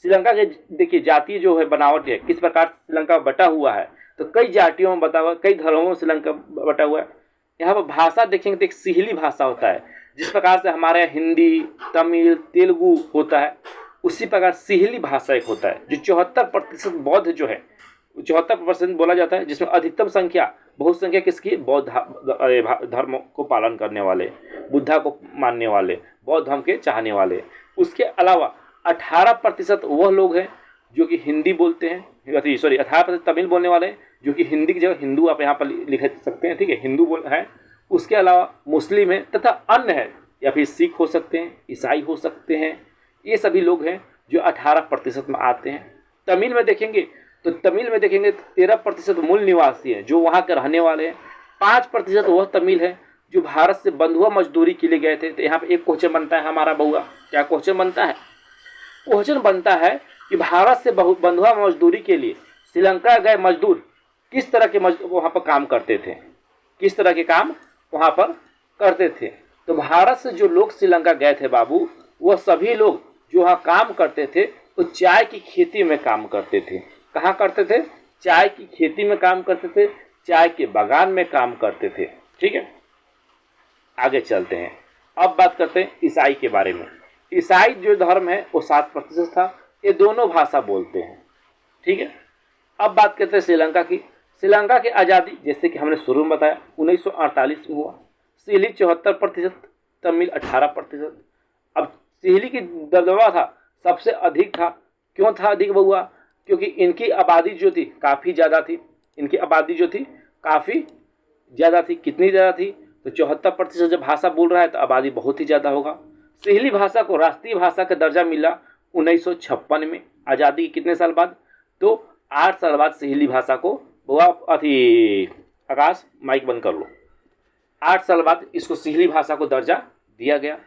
श्रीलंका के देखिए जातीय जो है बनावट है, किस प्रकार श्रीलंका बटा हुआ है, तो कई जातियों में बटा हुआ, कई धर्मों में श्रीलंका बटा हुआ है। यहाँ पर भाषा देखेंगे तो एक सिहली भाषा होता है, जिस प्रकार से हमारे हिंदी, तमिल, तेलुगु होता है, उसी प्रकार सिहली भाषा एक होता है। जो 74% बौद्ध जो है, 74% बोला जाता है, जिसमें अधिकतम संख्या, बहुत संख्या किसकी, बौद्ध धर्म को पालन करने वाले, बुद्धा को मानने वाले, बौद्ध धर्म के चाहने वाले। उसके अलावा 18% वह लोग हैं जो कि हिंदी बोलते हैं, 18% तमिल बोलने वाले हैं, जो कि हिंदी की जगह हिंदू आप यहाँ पर लिख सकते हैं, ठीक है, हिंदू बोल है। उसके अलावा मुस्लिम है तथा अन्य है, या फिर सिख हो सकते हैं, ईसाई हो सकते हैं। ये सभी लोग हैं जो 18% में आते हैं। तमिल में देखेंगे तो 13% मूल निवासी हैं जो वहाँ के रहने वाले हैं। 5% वह तमिल है जो भारत से बंधुआ मजदूरी के लिए गए थे। तो यहाँ पे एक क्वेश्चन बनता है हमारा बहुआ, क्या क्वेश्चन बनता है, क्वेश्चन बनता है कि भारत से बंधुआ मजदूरी के लिए श्रीलंका गए मजदूर किस तरह के वहाँ पर काम करते थे, किस तरह के काम वहाँ पर करते थे। तो भारत से जो लोग श्रीलंका गए थे बाबू, वह सभी लोग जो वहाँ काम करते थे वो चाय की खेती में काम करते थे। कहाँ करते थे, चाय की खेती में काम करते थे, चाय के बागान में काम करते थे, ठीक है। आगे चलते हैं, अब बात करते हैं ईसाई के बारे में। ईसाई जो धर्म है वो 7% था। ये दोनों भाषा बोलते हैं, ठीक है। अब बात करते हैं श्रीलंका की। श्रीलंका की आज़ादी जैसे कि हमने शुरू में बताया 1948 में हुआ। सिली 74%, तमिल 18%। अब सिहली की दबदबा था, सबसे अधिक था। क्यों था अधिक बउआ? क्योंकि इनकी आबादी जो थी काफ़ी ज़्यादा थी, इनकी आबादी जो थी काफ़ी ज़्यादा थी। कितनी ज़्यादा थी? तो 74% जब भाषा बोल रहा है तो आबादी बहुत ही ज़्यादा होगा। सिहली भाषा को राष्ट्रीय भाषा का दर्जा मिला 1956 में, आज़ादी के कितने साल बाद? तो 8 साल बाद सिहली भाषा को बउआ आकाश माइक बंद कर लो। 8 साल बाद इसको सिहली भाषा को दर्जा दिया गया।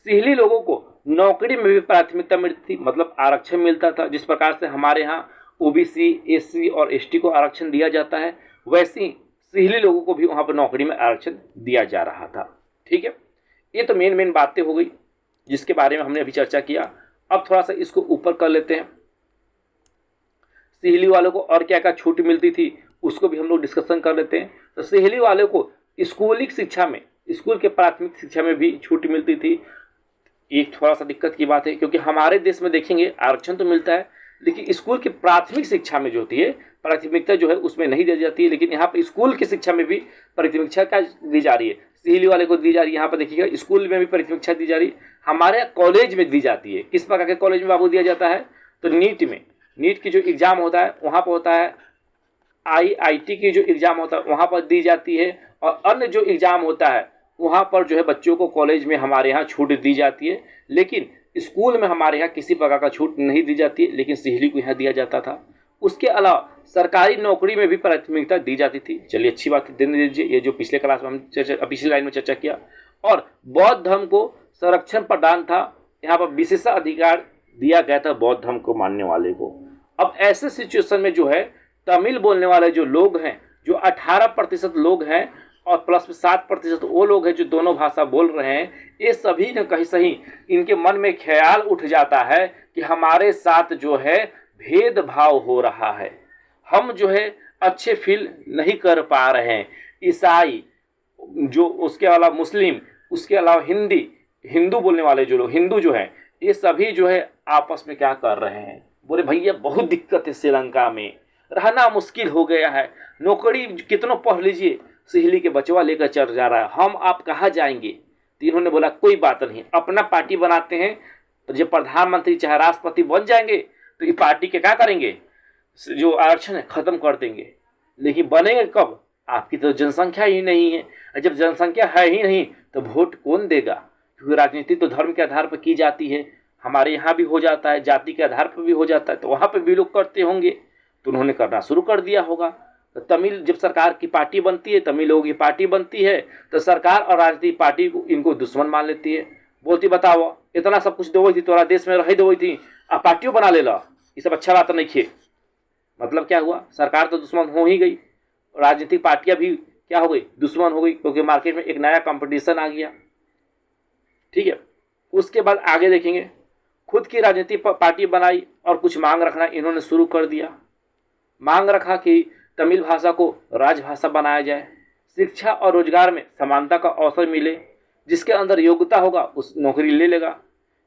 सिहली लोगों को नौकरी में भी प्राथमिकता मिलती थी, मतलब आरक्षण मिलता था। जिस प्रकार से हमारे यहाँ ओबीसी, एससी और एसटी को आरक्षण दिया जाता है, वैसे ही सिहली लोगों को भी वहाँ पर नौकरी में आरक्षण दिया जा रहा था। ठीक है, ये तो मेन बातें हो गई जिसके बारे में हमने अभी चर्चा किया। अब थोड़ा सा इसको ऊपर कर लेते हैं। सिहली वालों को और क्या क्या छूट मिलती थी उसको भी हम लोग डिस्कशन कर लेते हैं। तो सिहली वालों को स्कूली शिक्षा में, स्कूल के प्राथमिक शिक्षा में भी छूट मिलती थी। एक थोड़ा सा दिक्कत की बात है, क्योंकि हमारे देश में देखेंगे आरक्षण तो मिलता है, लेकिन स्कूल की प्राथमिक शिक्षा में जो होती है प्राथमिकता जो है उसमें नहीं दी जाती है। लेकिन यहाँ पर स्कूल की शिक्षा में भी प्राथमिकता क्या दी जा रही है? सिहली वाले को दी जा रही है। यहाँ पर देखिएगा स्कूल में भी प्राथमिकता दी जा रही है। हमारे यहाँ कॉलेज में दी जाती है। किस प्रकार के कॉलेज में बाबू दिया जाता है? तो नीट में, नीट की जो एग्ज़ाम होता है वहाँ पर होता है, IIT की जो एग्ज़ाम होता है वहाँ पर दी जाती है, और अन्य जो एग्ज़ाम होता है वहाँ पर जो है बच्चों को कॉलेज में हमारे यहाँ छूट दी जाती है। लेकिन स्कूल में हमारे यहाँ किसी प्रकार का छूट नहीं दी जाती है, लेकिन सिहली को यहाँ दिया जाता था। उसके अलावा सरकारी नौकरी में भी प्राथमिकता दी जाती थी। चलिए अच्छी बात है, देने दीजिए। ये जो पिछले क्लास में हम पिछली लाइन में चर्चा किया। और बौद्ध धर्म को संरक्षण प्रदान था, यहाँ पर विशेषाधिकार दिया गया था बौद्ध धर्म को मानने वाले को। अब ऐसे सिचुएशन में जो है तमिल बोलने वाले जो लोग हैं, जो 18% लोग हैं और प्लस 7% वो लोग हैं जो दोनों भाषा बोल रहे हैं, ये सभी न कहीं सही इनके मन में ख्याल उठ जाता है कि हमारे साथ जो है भेदभाव हो रहा है, हम जो है अच्छे फील नहीं कर पा रहे हैं। ईसाई जो, उसके अलावा मुस्लिम, उसके अलावा हिंदू बोलने वाले जो लोग, हिंदू जो हैं, ये सभी जो है आपस में क्या कर रहे हैं? बोले भैया बहुत दिक्कत है, श्रीलंका में रहना मुश्किल हो गया है, नौकरी कितनों पढ़ लीजिए, सिहली के बचवा लेकर चल जा रहा है, हम आप कहाँ जाएंगे? तो इन्होंने बोला कोई बात नहीं, अपना पार्टी बनाते हैं, तो जब प्रधानमंत्री चाहे राष्ट्रपति बन जाएंगे तो ये पार्टी के क्या करेंगे? जो आरक्षण है खत्म कर देंगे। लेकिन बनेंगे कब? आपकी तो जनसंख्या ही नहीं है। जब जनसंख्या है ही नहीं तो वोट कौन देगा? क्योंकि राजनीति तो धर्म के आधार पर की जाती है, हमारे यहाँ भी हो जाता है, जाति के आधार पर भी हो जाता है, तो वहाँ पर भी लोग करते होंगे, तो उन्होंने करना शुरू कर दिया होगा। तो तमिल जब सरकार की पार्टी बनती है, तमिल लोगों की पार्टी बनती है, तो सरकार और राजनीतिक पार्टी को इनको दुश्मन मान लेती है। बोलती बताओ इतना सब कुछ देवई थी, तोरा देश में रही देवई थी, अब पार्टियों बना ले ला, ये सब अच्छा बात नहीं खे। मतलब क्या हुआ? सरकार तो दुश्मन हो ही गई, राजनीतिक पार्टियां भी क्या हो गई? दुश्मन हो गई, क्योंकि मार्केट में एक नया कंपटीशन आ गया। ठीक है, उसके बाद आगे देखेंगे, खुद की राजनीतिक पार्टी बनाई और कुछ मांग रखना इन्होंने शुरू कर दिया। मांग रखा कि तमिल भाषा को राजभाषा बनाया जाए, शिक्षा और रोजगार में समानता का अवसर मिले, जिसके अंदर योग्यता होगा उस नौकरी ले लेगा।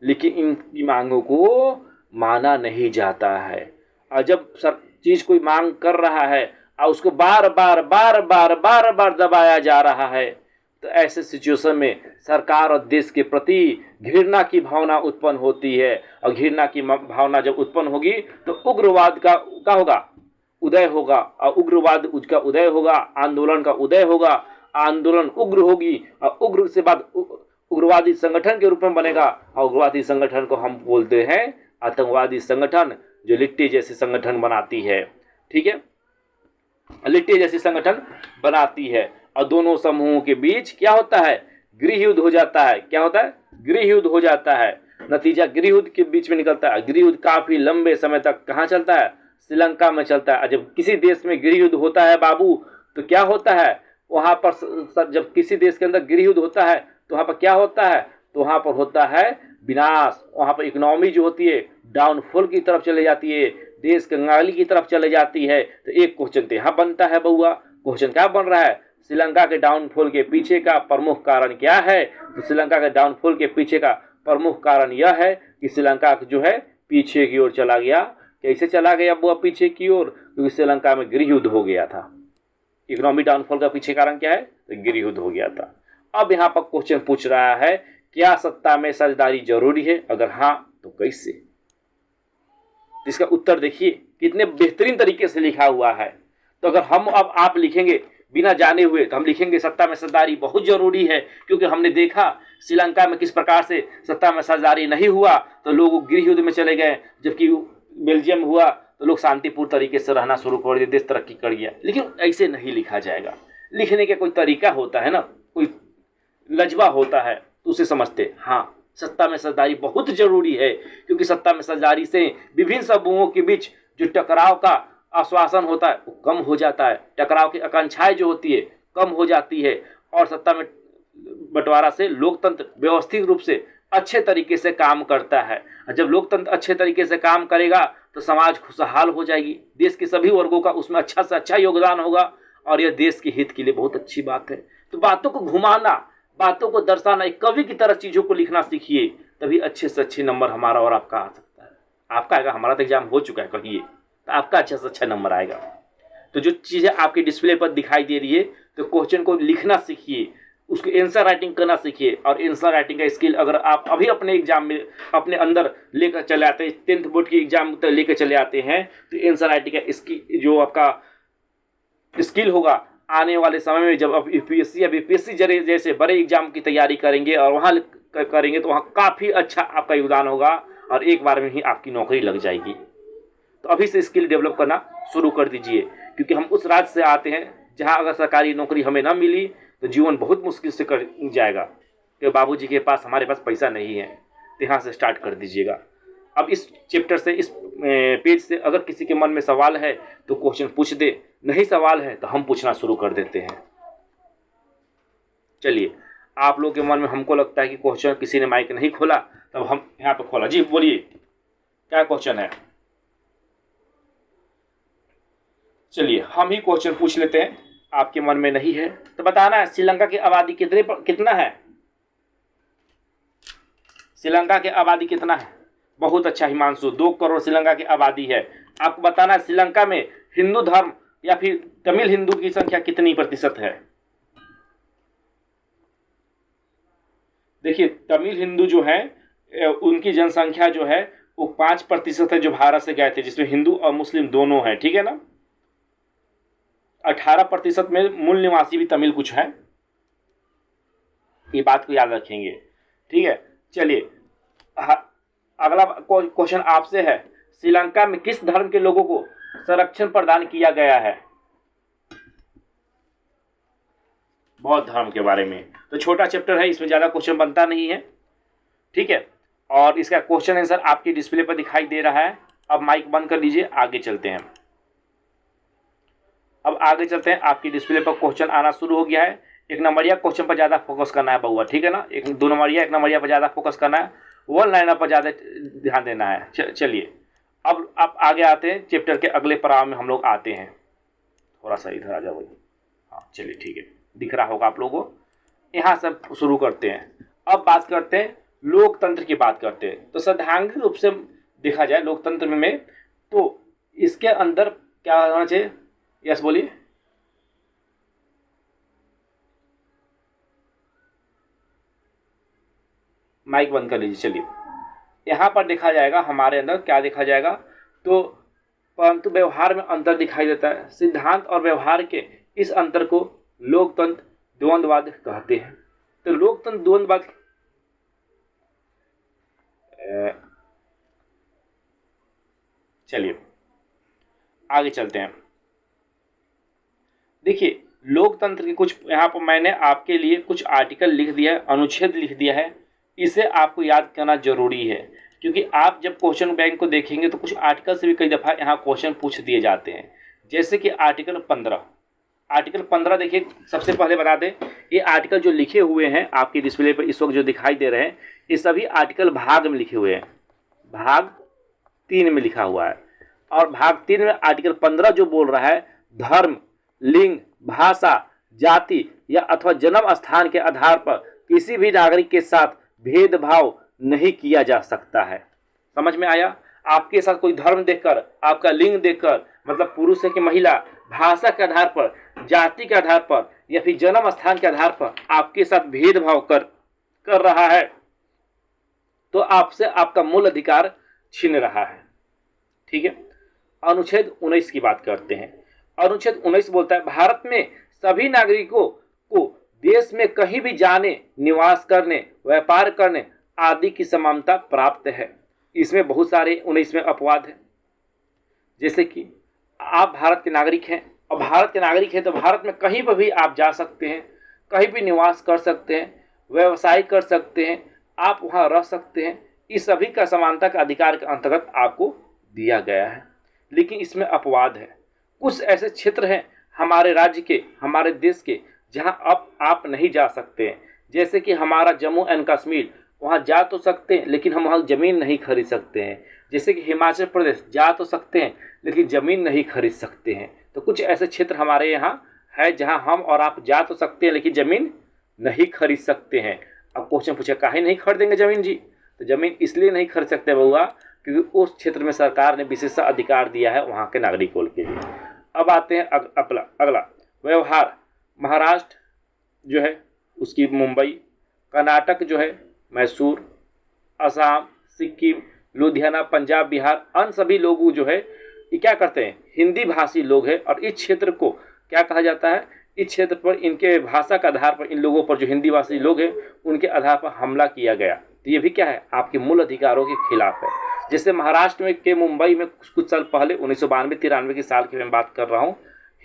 लेकिन इनकी मांगों को माना नहीं जाता है, और जब सर चीज कोई मांग कर रहा है और उसको बार बार दबाया जा रहा है, तो ऐसे सिचुएशन में सरकार और देश के प्रति घृणा की भावना उत्पन्न होती है। और घृणा की भावना जब उत्पन्न होगी तो उग्रवाद का क्या होगा? उदय होगा, और उग्रवाद का उदय होगा, आंदोलन का उदय होगा, आंदोलन उग्र होगी, और उग्र से बाद उग्रवादी संगठन के रूप में बनेगा, और उग्रवादी संगठन को हम बोलते हैं आतंकवादी संगठन, जो लिट्टी जैसे संगठन बनाती है। ठीक है, लिट्टी जैसी संगठन बनाती है, और दोनों समूहों के बीच क्या होता है? गृह युद्ध हो जाता है। क्या होता है? गृह युद्ध हो जाता है। नतीजा गृह युद्ध के बीच में निकलता है। गृह युद्ध काफी लंबे समय तक कहाँ चलता है? श्रीलंका में चलता है। जब किसी देश में गृह युद्ध होता है बाबू, तो क्या होता है वहाँ पर? जब किसी देश के अंदर गृह युद्ध होता है तो वहाँ पर क्या होता है? तो वहाँ पर होता है विनाश। वहाँ पर इकोनॉमी जो होती है डाउनफॉल की तरफ चले जाती है, देश कंगाली की तरफ चले जाती है। तो एक क्वेश्चन तो यहाँ बनता है बउआ, क्वेश्चन क्या बन रहा है? श्रीलंका के डाउनफॉल के पीछे का प्रमुख कारण क्या है? तो श्रीलंका के डाउनफॉल के पीछे का प्रमुख कारण यह है कि श्रीलंका जो है पीछे की ओर चला गया। कैसे चला गया वो पीछे की ओर? क्योंकि श्रीलंका में गृह युद्ध हो गया था। इकोनॉमी डाउनफॉल का पीछे कारण क्या है? तो गृह युद्ध हो गया था। अब यहाँ पर क्वेश्चन पूछ रहा है, क्या सत्ता में साझेदारी जरूरी है? अगर हाँ तो कैसे? इसका उत्तर देखिए कितने बेहतरीन तरीके से लिखा हुआ है। तो अगर हम अब आप लिखेंगे बिना जाने हुए, तो हम लिखेंगे सत्ता में साझेदारी बहुत जरूरी है, क्योंकि हमने देखा श्रीलंका में किस प्रकार से सत्ता में साझेदारी नहीं हुआ तो लोग गृह युद्ध में चले गए, जबकि बेल्जियम हुआ तो लोग शांतिपूर्ण तरीके से रहना शुरू कर दिए, देश तरक्की कर गया। लेकिन ऐसे नहीं लिखा जाएगा, लिखने का कोई तरीका होता है ना, कोई लज्बा होता है, तो उसे समझते हाँ सत्ता में साझेदारी बहुत जरूरी है, क्योंकि सत्ता में साझेदारी से विभिन्न समूहों के बीच जो टकराव का आश्वासन होता है वो कम हो जाता है, टकराव की आकांक्षाएं जो होती है कम हो जाती है, और सत्ता में बंटवारा से लोकतंत्र व्यवस्थित रूप से अच्छे तरीके से काम करता है। जब लोकतंत्र अच्छे तरीके से काम करेगा तो समाज खुशहाल हो जाएगी, देश के सभी वर्गों का उसमें अच्छा से अच्छा योगदान होगा, और यह देश के हित के लिए बहुत अच्छी बात है। तो बातों को घुमाना, बातों को दर्शाना, एक कवि की तरह चीज़ों को लिखना सीखिए, तभी अच्छे से अच्छे नंबर हमारा और आपका आ सकता है। आपका आएगा, हमारा तो एग्जाम हो चुका है कहिए, तो आपका अच्छा से अच्छा नंबर आएगा। तो जो चीज़ें आपके डिस्प्ले पर दिखाई दे रही है, तो क्वेश्चन को लिखना सीखिए, उसको आंसर राइटिंग करना सीखिए। और आंसर राइटिंग का स्किल अगर आप अभी अपने एग्जाम में अपने अंदर लेकर चले आते हैं, 10th बोर्ड की एग्जाम तक लेकर चले आते हैं, तो आंसर राइटिंग का स्किल जो आपका स्किल होगा, आने वाले समय में जब आप यूपीएससी या बीपीएससी जैसे बड़े एग्जाम की तैयारी करेंगे और वहाँ करेंगे, तो वहाँ काफ़ी अच्छा आपका योगदान होगा, और एक बार में ही आपकी नौकरी लग जाएगी। तो अभी से स्किल डेवलप करना शुरू कर दीजिए, क्योंकि हम उस राज्य से आते हैं जहाँ अगर सरकारी नौकरी हमें ना मिली तो जीवन बहुत मुश्किल से कर जाएगा, कि बाबूजी के पास हमारे पास पैसा नहीं है। तो यहाँ से स्टार्ट कर दीजिएगा। अब इस चैप्टर से, इस पेज से अगर किसी के मन में सवाल है तो क्वेश्चन पूछ दे, नहीं सवाल है तो हम पूछना शुरू कर देते हैं। चलिए, आप लोगों के मन में हमको लगता है कि क्वेश्चन किसी ने माइक नहीं खोला, तब हम यहाँ पे खोला। जी बोलिए, क्या क्वेश्चन है? चलिए हम ही क्वेश्चन पूछ लेते हैं, आपके मन में नहीं है तो बताना है। श्रीलंका की आबादी कितना है? श्रीलंका की आबादी कितना है? बहुत अच्छा हिमांशु, 2 करोड़ श्रीलंका की आबादी है। आपको बताना है श्रीलंका में हिंदू धर्म या फिर तमिल हिंदू की संख्या कितनी प्रतिशत है? देखिए, तमिल हिंदू जो है उनकी जनसंख्या जो है वो 5% है, जो भारत से गए थे, जिसमें हिंदू और मुस्लिम दोनों हैं, ठीक है ना। 18% में मूल निवासी भी तमिल कुछ है, ये बात को याद रखेंगे, ठीक है। चलिए अगला क्वेश्चन आपसे है, श्रीलंका में किस धर्म के लोगों को संरक्षण प्रदान किया गया है? बौद्ध धर्म के बारे में। तो छोटा चैप्टर है, इसमें ज़्यादा क्वेश्चन बनता नहीं है, ठीक है। और इसका क्वेश्चन आंसर आपके डिस्प्ले पर दिखाई दे रहा है। अब माइक बंद कर लीजिए, आगे चलते हैं। अब आगे चलते हैं, आपकी डिस्प्ले पर क्वेश्चन आना शुरू हो गया है। 1 नंबरिया क्वेश्चन पर ज़्यादा फोकस करना है बहुआ, ठीक है ना। 2 नंबरिया 1 नंबरिया पर ज़्यादा फोकस करना है, 1 लाइनर पर ज़्यादा ध्यान देना है। चलिए अब आप आगे आते हैं, चैप्टर के अगले पड़ाव में हम लोग आते हैं। थोड़ा सा इधर आ जाओ भाई, हाँ चलिए ठीक है, दिख रहा होगा आप लोगों को। यहाँ से शुरू करते हैं। अब बात करते हैं लोकतंत्र की बात करते हैं। तो सैद्धांतिक रूप से देखा जाए लोकतंत्र में, तो इसके अंदर क्या होना चाहिए? यस बोलिए। माइक बंद कर लीजिए। चलिए यहाँ पर देखा जाएगा, हमारे अंदर क्या देखा जाएगा, तो परंतु व्यवहार में अंतर दिखाई देता है। सिद्धांत और व्यवहार के इस अंतर को लोकतंत्र द्वंद्ववाद कहते हैं। तो लोकतंत्र द्वंद्ववाद, चलिए आगे चलते हैं। देखिए लोकतंत्र के कुछ, यहाँ पर मैंने आपके लिए कुछ आर्टिकल लिख दिया है, अनुच्छेद लिख दिया है, इसे आपको याद करना जरूरी है, क्योंकि आप जब क्वेश्चन बैंक को देखेंगे तो कुछ आर्टिकल से भी कई दफ़ा यहाँ क्वेश्चन पूछ दिए जाते हैं। जैसे कि आर्टिकल 15 देखिए, सबसे पहले बता दें, ये आर्टिकल जो लिखे हुए हैं आपकी डिस्प्ले पर इस वक्त जो दिखाई दे रहे हैं, ये सभी आर्टिकल भाग में लिखे हुए हैं, भाग 3 में लिखा हुआ है। और भाग 3 में आर्टिकल 15 जो बोल रहा है, धर्म, लिंग, भाषा, जाति या अथवा जन्म स्थान के आधार पर किसी भी नागरिक के साथ भेदभाव नहीं किया जा सकता है। समझ में आया? आपके साथ कोई धर्म देखकर, आपका लिंग देखकर, मतलब पुरुष है कि महिला, भाषा के आधार पर, जाति के आधार पर या फिर जन्म स्थान के आधार पर आपके साथ भेदभाव कर रहा है तो आपसे आपका मूल अधिकार छीन रहा है। ठीक है, अनुच्छेद 19 की बात करते हैं। अनुच्छेद 19 बोलता है भारत में सभी नागरिकों को देश में कहीं भी जाने, निवास करने, व्यापार करने आदि की समानता प्राप्त है। इसमें बहुत सारे 19 में अपवाद हैं, जैसे कि आप भारत के नागरिक हैं और भारत के नागरिक हैं तो भारत में कहीं पर भी आप जा सकते हैं, कहीं भी निवास कर सकते हैं, व्यवसाय कर सकते हैं, आप वहाँ रह सकते हैं। इस सभी का समानता का अधिकार के अंतर्गत आपको दिया गया है। लेकिन इसमें अपवाद है। कुछ ऐसे क्षेत्र हैं हमारे राज्य के, हमारे देश के, जहाँ अब आप नहीं जा सकते हैं। जैसे कि हमारा जम्मू एंड कश्मीर, वहाँ जा तो सकते हैं लेकिन हम वहाँ ज़मीन नहीं खरीद सकते हैं। जैसे कि हिमाचल प्रदेश, जा तो सकते हैं लेकिन ज़मीन नहीं खरीद सकते हैं। तो कुछ ऐसे क्षेत्र हमारे यहाँ है जहाँ हम और आप जा तो सकते हैं लेकिन ज़मीन नहीं खरीद सकते हैं। अब क्वेश्चन पूछे काहे नहीं खरीदेंगे ज़मीन जी? तो ज़मीन इसलिए नहीं खरीद सकते बउआ क्योंकि उस क्षेत्र में सरकार ने विशेष अधिकार दिया है वहाँ के नागरिकों के लिए। अब आते हैं अगला व्यवहार। महाराष्ट्र जो है उसकी मुंबई, कर्नाटक जो है मैसूर, असम, सिक्किम, लुधियाना, पंजाब, बिहार, अन्य सभी लोग जो है ये क्या करते हैं, हिंदी भाषी लोग हैं। और इस क्षेत्र को क्या कहा जाता है, इस क्षेत्र पर इनके भाषा के आधार पर इन लोगों पर जो हिंदी भाषी लोग हैं उनके आधार पर हमला किया गया। तो ये भी क्या है, आपके मूल अधिकारों के खिलाफ है। जैसे महाराष्ट्र में के मुंबई में कुछ साल पहले 1992-93 की साल की मैं बात कर रहा हूँ,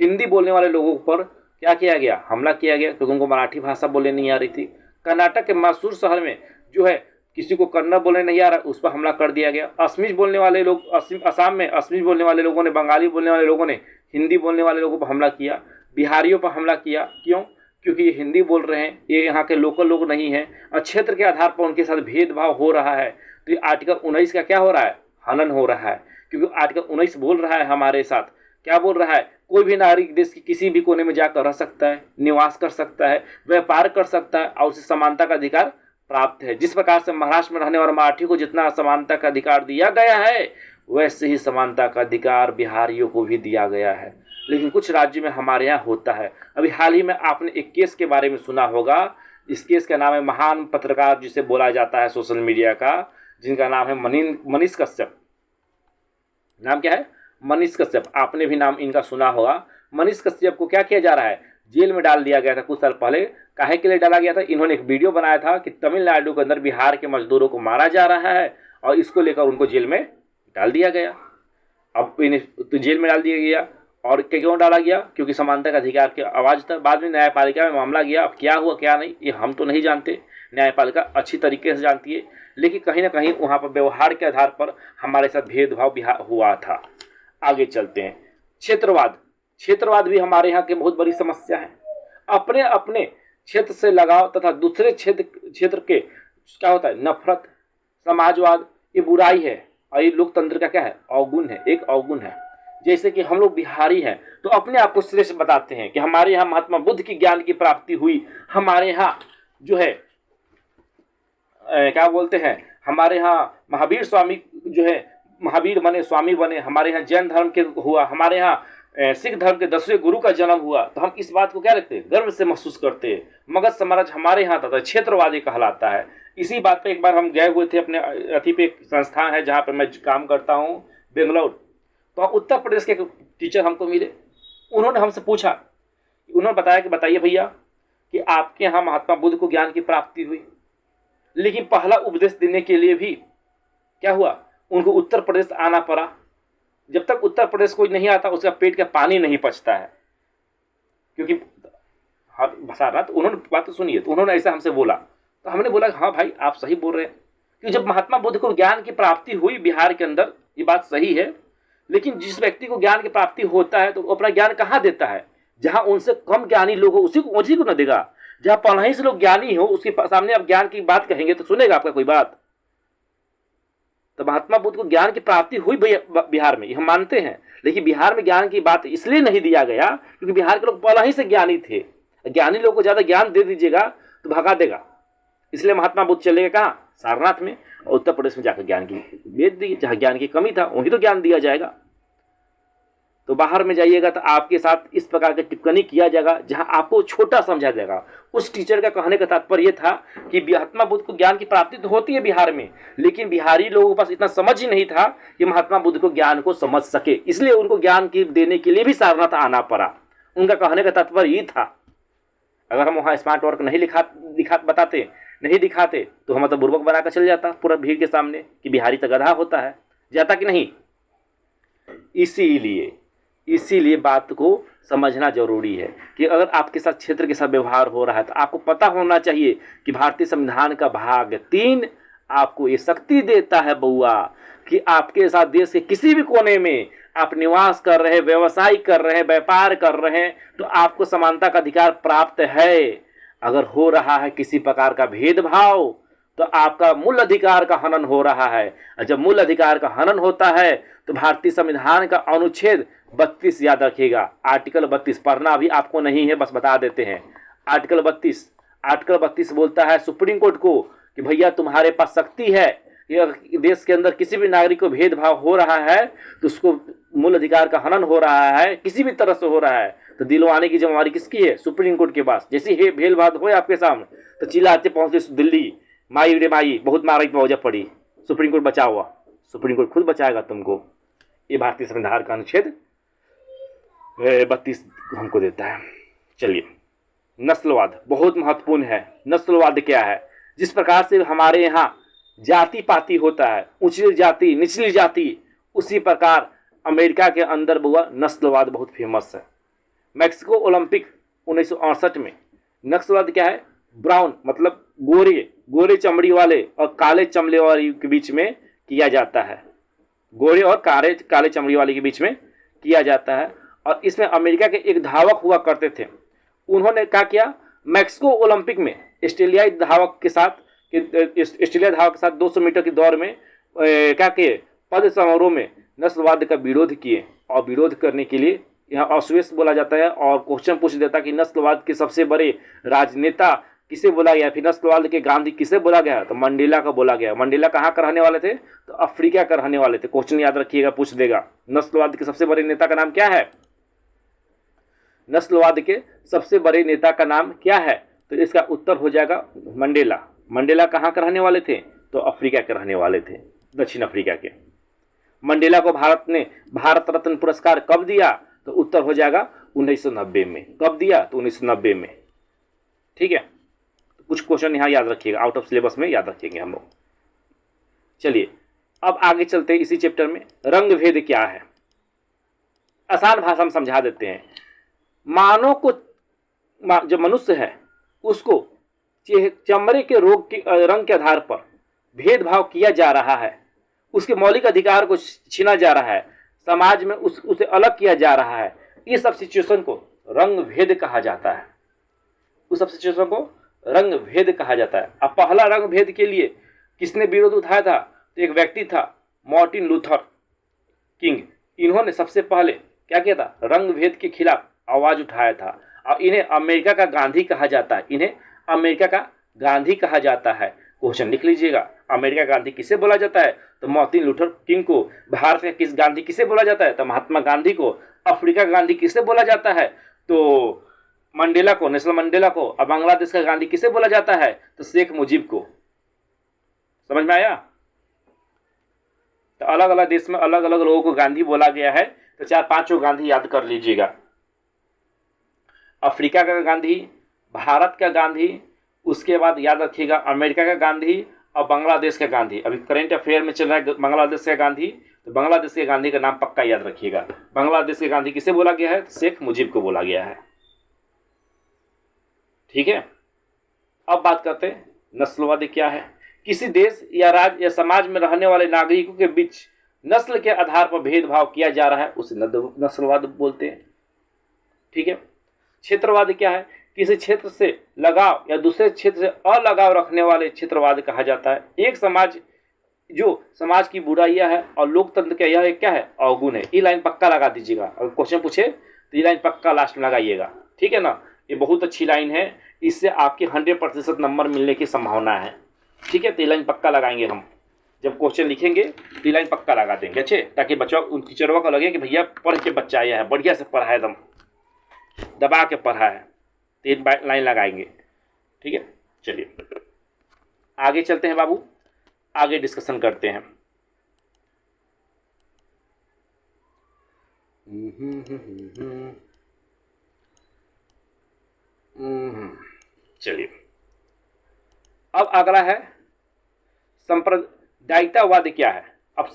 हिंदी बोलने वाले लोगों पर क्या किया गया, हमला किया गया क्योंकि उनको मराठी भाषा बोलने नहीं आ रही थी। कर्नाटक के मैसूर शहर में जो है किसी को कन्नड़ बोलने नहीं आ रहा, उस पर हमला कर दिया गया। असमीज बोलने वाले लोग, असम में असमीज बोलने वाले लोगों ने, बंगाली बोलने वाले लोगों ने हिंदी बोलने वाले लोगों पर हमला किया। बिहारियों पर हमला किया। क्यों? क्योंकि ये हिंदी बोल रहे हैं, ये यहाँ के लोकल लोग नहीं हैं और क्षेत्र के आधार पर उनके साथ भेदभाव हो रहा है। तो ये आर्टिकल 19 का क्या हो रहा है, हनन हो रहा है। क्योंकि आर्टिकल 19 बोल रहा है हमारे साथ, क्या बोल रहा है, कोई भी नागरिक देश के किसी भी कोने में जाकर रह सकता है, निवास कर सकता है, व्यापार कर सकता है और उसे समानता का अधिकार प्राप्त है। जिस प्रकार से महाराष्ट्र में रहने वाले मराठी को जितना समानता का अधिकार दिया गया है वैसे ही समानता का अधिकार बिहारियों को भी दिया गया है। लेकिन कुछ राज्यों में हमारे यहाँ होता है। अभी हाल ही में आपने एक केस के बारे में सुना होगा। इस केस का नाम है महान पत्रकार जिसे बोला जाता है सोशल मीडिया का, जिनका नाम है मनीष कश्यप। नाम क्या है, मनीष कश्यप। आपने भी नाम इनका सुना होगा। मनीष कश्यप को क्या किया जा रहा है, जेल में डाल दिया गया था कुछ साल पहले। काहे के लिए डाला गया था, इन्होंने एक वीडियो बनाया था कि तमिलनाडु के अंदर बिहार के मजदूरों को मारा जा रहा है और इसको लेकर उनको जेल में डाल दिया गया। अब इन्हें तो जेल में डाल दिया गया। और क्यों डाला गया, क्योंकि समानता का अधिकार की आवाज़ था। बाद में न्यायपालिका में मामला गया। अब क्या हुआ क्या नहीं ये हम तो नहीं जानते, न्यायपालिका अच्छी तरीके से जानती है। लेकिन कहीं ना कहीं वहाँ पर व्यवहार के आधार पर हमारे साथ भेदभाव हुआ था। आगे चलते हैं। क्षेत्रवाद भी हमारे यहाँ की बहुत बड़ी समस्या है। अपने अपने क्षेत्र से लगाव तथा दूसरे क्षेत्र के क्या होता है, नफरत, समाजवाद, ये बुराई है और ये लोकतंत्र का क्या है, अवगुण है, एक अवगुण है। जैसे कि हम लोग बिहारी हैं तो अपने आप को श्रेष्ठ बताते हैं कि हमारे यहाँ महात्मा बुद्ध की ज्ञान की प्राप्ति हुई, हमारे यहाँ जो है क्या बोलते हैं, हमारे यहाँ महावीर स्वामी जो है महावीर बने, स्वामी बने, हमारे यहाँ जैन धर्म के हुआ, हमारे यहाँ सिख धर्म के 10वें गुरु का जन्म हुआ। तो हम इस बात को क्या रखते हैं, गर्व से महसूस करते हैं। मगध साम्राज्य हमारे यहाँ था, क्षेत्रवादी कहलाता है। इसी बात पे एक बार हम गए हुए थे अपने अति पे, एक संस्थान है जहाँ पर मैं काम करता हूँ, बेंगलोर। तो उत्तर प्रदेश के टीचर हमको मिले। उन्होंने हमसे पूछा, उन्होंने बताया कि बताइए भैया कि आपके यहाँ महात्मा बुद्ध को ज्ञान की प्राप्ति हुई, लेकिन पहला उपदेश देने के लिए भी क्या हुआ, उनको उत्तर प्रदेश आना पड़ा। जब तक उत्तर प्रदेश कोई नहीं आता उसका पेट का पानी नहीं पचता है, क्योंकि बसाना। तो उन्होंने बात तो सुनिए, तो उन्होंने ऐसा हमसे बोला। तो हमने बोला हाँ भाई आप सही बोल रहे हैं कि जब महात्मा बुद्ध को ज्ञान की प्राप्ति हुई बिहार के अंदर, ये बात सही है। लेकिन जिस व्यक्ति को ज्ञान की प्राप्ति होता है तो वो अपना ज्ञान कहाँ देता है, जहाँ उनसे कम ज्ञानी लोग हो उसी को ना देगा। जहाँ पढ़ाई से लोग ज्ञानी हो उसके सामने आप ज्ञान की बात कहेंगे तो सुनेगा आपका कोई बात। तो महात्मा बुद्ध को ज्ञान की प्राप्ति हुई बिहार में, हम मानते हैं। लेकिन बिहार में ज्ञान की बात इसलिए नहीं दिया गया क्योंकि बिहार के लोग पहले ही से ज्ञानी थे। ज्ञानी लोग को ज़्यादा ज्ञान दे दीजिएगा तो भगा देगा। इसलिए महात्मा बुद्ध चले गए कहाँ, सारनाथ में, और उत्तर प्रदेश में जाकर ज्ञान की वेद दी। जहाँ ज्ञान की कमी था वहीं तो ज्ञान दिया जाएगा। तो बाहर में जाइएगा तो आपके साथ इस प्रकार की टिप्पणी किया जाएगा जहां आपको छोटा समझा जाएगा। उस टीचर का कहने का तात्पर्य यह था कि महात्मा बुद्ध को ज्ञान की प्राप्ति तो होती है बिहार में, लेकिन बिहारी लोगों के पास इतना समझ ही नहीं था कि महात्मा बुद्ध को ज्ञान को समझ सके, इसलिए उनको ज्ञान की देने के लिए भी सारनाथ आना पड़ा। उनका कहने का तात्पर्य ये था, अगर हम वहाँ स्मार्ट वर्क नहीं दिखाते तो हम तो बुर्बक बनाकर चल जाता पूरा भीड़ के सामने कि बिहारी तो गधा होता है, जाता कि नहीं। इसीलिए बात को समझना जरूरी है कि अगर आपके साथ क्षेत्र के साथ व्यवहार हो रहा है तो आपको पता होना चाहिए कि भारतीय संविधान का भाग 3 आपको ये शक्ति देता है बउआ कि आपके साथ देश के किसी भी कोने में आप निवास कर रहे, व्यवसाय कर रहे, व्यापार कर रहे हैं तो आपको समानता का अधिकार प्राप्त है। अगर हो रहा है किसी प्रकार का भेदभाव तो आपका मूल अधिकार का हनन हो रहा है, और जब मूल अधिकार का हनन होता है तो भारतीय संविधान का अनुच्छेद 32 याद रखिएगा, आर्टिकल 32 पढ़ना अभी आपको नहीं है, बस बता देते हैं। आर्टिकल 32 बोलता है सुप्रीम कोर्ट को कि भैया तुम्हारे पास शक्ति है, देश के अंदर किसी भी नागरिक को भेदभाव हो रहा है तो उसको मूल अधिकार का हनन हो रहा है, किसी भी तरह से हो रहा है तो दिलवाने की जिम्मेवारी किसकी है? सुप्रीम कोर्ट के पास। जैसे ही भेदभाव हो आपके सामने तो चिल्लाते पहुंचे दिल्ली, माई रे माई बहुत मारा पौजा पड़ी, सुप्रीम कोर्ट बचा हुआ, सुप्रीम कोर्ट खुद बचाएगा तुमको। ये भारतीय संविधान का अनुच्छेद 32 हमको देता है। चलिए, नस्लवाद बहुत महत्वपूर्ण है। नस्लवाद क्या है? जिस प्रकार से हमारे यहाँ जाति पाति होता है, ऊंची जाति निचली जाति, उसी प्रकार अमेरिका के अंदर बुआ नस्लवाद बहुत फेमस है। मैक्सिको ओलंपिक 1968 में नस्लवाद क्या है? ब्राउन मतलब गोरे चमड़ी वाले और काले चमड़े वाले के बीच में किया जाता है, गोरे और काले चमड़ी वाले के बीच में किया जाता है। और इसमें अमेरिका के एक धावक हुआ करते थे, उन्होंने क्या किया, मैक्सिको ओलंपिक में ऑस्ट्रेलियाई धावक के साथ 200 मीटर की दौड़ में क्या किए, पद समारोह में नस्लवाद का विरोध किए। और विरोध करने के लिए यहाँ अश्वेश बोला जाता है और क्वेश्चन पूछ देता कि नस्लवाद के सबसे बड़े राजनेता किसे बोला गया, फिर नस्लवाद के गांधी किसे बोला गया, तो मंडेला का बोला गया। मंडेला कहाँ का रहने वाले थे? तो अफ्रीका का रहने वाले थे। क्वेश्चन याद रखिएगा, पूछ देगा। नस्लवाद के सबसे बड़े नेता का नाम क्या है? नस्लवाद के सबसे बड़े नेता का नाम क्या है? तो इसका उत्तर हो जाएगा मंडेला। मंडेला कहाँ के रहने वाले थे? तो अफ्रीका के रहने वाले थे, दक्षिण अफ्रीका के। मंडेला को भारत ने भारत रत्न पुरस्कार कब दिया? तो उत्तर हो जाएगा 1990 में। कब दिया? तो 1990 में। ठीक है, तो कुछ क्वेश्चन यहाँ याद रखिएगा, आउट ऑफ सिलेबस में याद रखेंगे हम लोग। चलिए अब आगे चलते हैं इसी चैप्टर में। रंग भेद क्या है? आसान भाषा में समझा देते हैं। मानव को, जो मनुष्य है उसको चमड़े के रोग के रंग के आधार पर भेदभाव किया जा रहा है, उसके मौलिक अधिकार को छीना जा रहा है, समाज में उसे अलग किया जा रहा है। इस सब सिचुएशन को रंग भेद कहा जाता है। उस सब सिचुएशन को रंग भेद कहा जाता है। अब पहला रंग भेद के लिए किसने विरोध उठाया था? तो एक व्यक्ति था, मार्टिन लूथर किंग। इन्होंने सबसे पहले क्या किया था? रंग भेद के खिलाफ आवाज उठाया था। और इन्हें अमेरिका का गांधी कहा जाता है। इन्हें अमेरिका का गांधी कहा जाता है। क्वेश्चन लिख लीजिएगा, अमेरिका गांधी किसे बोला जाता है? तो मार्टिन लूथर किंग को। भारत का किस गांधी किसे बोला जाता है? तो महात्मा गांधी को। अफ्रीका का गांधी किसे बोला जाता है? तो मंडेला को, नेल्सन मंडेला को। और बांग्लादेश का गांधी किसे बोला जाता है? तो शेख मुजीब को। समझ में आया? तो अलग अलग देश में अलग अलग लोगों को गांधी बोला गया है। तो 4-5 गांधी याद कर लीजिएगा। अफ्रीका का गांधी, भारत का गांधी, उसके बाद याद रखिएगा अमेरिका का गांधी और बांग्लादेश का गांधी। अभी करेंट अफेयर में चल रहा है बांग्लादेश का गांधी, तो बांग्लादेश के गांधी का नाम पक्का याद रखिएगा। बांग्लादेश के गांधी किसे बोला गया है? शेख मुजीब को बोला गया है। ठीक है, अब बात करते हैं नस्लवाद क्या है। किसी देश या राज्य या समाज में रहने वाले नागरिकों के बीच नस्ल के आधार पर भेदभाव किया जा रहा है, उसे नस्लवाद बोलते हैं। ठीक है। क्षेत्रवाद क्या है? किसी क्षेत्र से लगाव या दूसरे क्षेत्र से अलगाव रखने वाले क्षेत्रवाद कहा जाता है। एक समाज जो समाज की बुराइयां है और लोकतंत्र का यह क्या है? अवगुण है। ये लाइन पक्का लगा दीजिएगा। अगर क्वेश्चन पूछे तो ये लाइन पक्का लास्ट में लगाइएगा। ठीक है ना, ये बहुत अच्छी लाइन है, इससे आपके 100% नंबर मिलने की संभावना है। ठीक है, तो ये लाइन पक्का लगाएंगे हम। जब क्वेश्चन लिखेंगे तो ये लाइन पक्का लगा देंगे अच्छे, ताकि बच्चों उन टीचरों को लगे कि भैया पढ़ के बच्चा आया है, बढ़िया से पढ़ा है, एकदम दबा के पढ़ा है, तो ये लाइन लगाएंगे। ठीक है, चलिए आगे चलते हैं बाबू, आगे डिस्कशन करते हैं। चलिए अब अगला है सांप्रदायिकतावाद क्या है। अब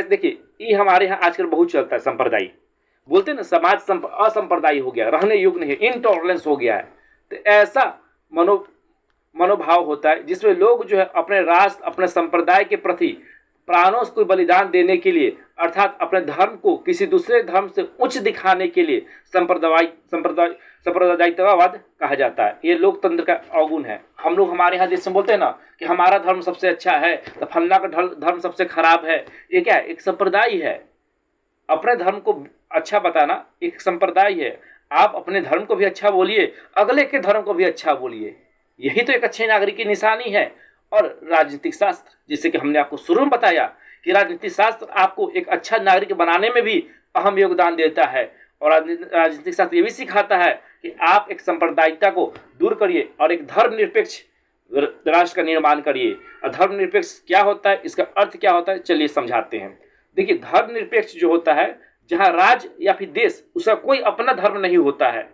देखिए ये हमारे यहाँ आजकल बहुत चलता है, संप्रदाय बोलते हैं ना, समाज असंप्रदायी हो गया, रहने योग्य नहीं, इनटॉलरेंस हो गया है। तो ऐसा मनोभाव होता है जिसमें लोग जो है अपने राष्ट्र, अपने संप्रदाय के प्रति प्राणों को बलिदान देने के लिए, अर्थात अपने धर्म को किसी दूसरे धर्म से उच्च दिखाने के लिए सांप्रदायिकतावाद कहा जाता है। ये लोकतंत्र का अवगुण है। हम लोग हमारे यहाँ देश में बोलते हैं ना कि हमारा धर्म सबसे अच्छा है, तो फलना का धर्म सबसे खराब है। ये क्या है? एक संप्रदाय है। अपने धर्म को अच्छा बताना एक संप्रदाय है। आप अपने धर्म को भी अच्छा बोलिए, अगले के धर्म को भी अच्छा बोलिए, यही तो एक अच्छे नागरिक की निशानी है। और राजनीतिक शास्त्र, जिससे कि हमने आपको शुरू में बताया कि राजनीतिक शास्त्र आपको एक अच्छा नागरिक बनाने में भी अहम योगदान देता है। और राजनीतिक शास्त्र ये भी सिखाता है कि आप एक सांप्रदायिकता को दूर करिए और एक धर्मनिरपेक्ष राष्ट्र का निर्माण करिए। और धर्मनिरपेक्ष क्या होता है, इसका अर्थ क्या होता है, चलिए समझाते हैं। देखिए, धर्मनिरपेक्ष जो होता है, जहाँ राज्य या फिर देश, उसका कोई अपना धर्म नहीं होता है।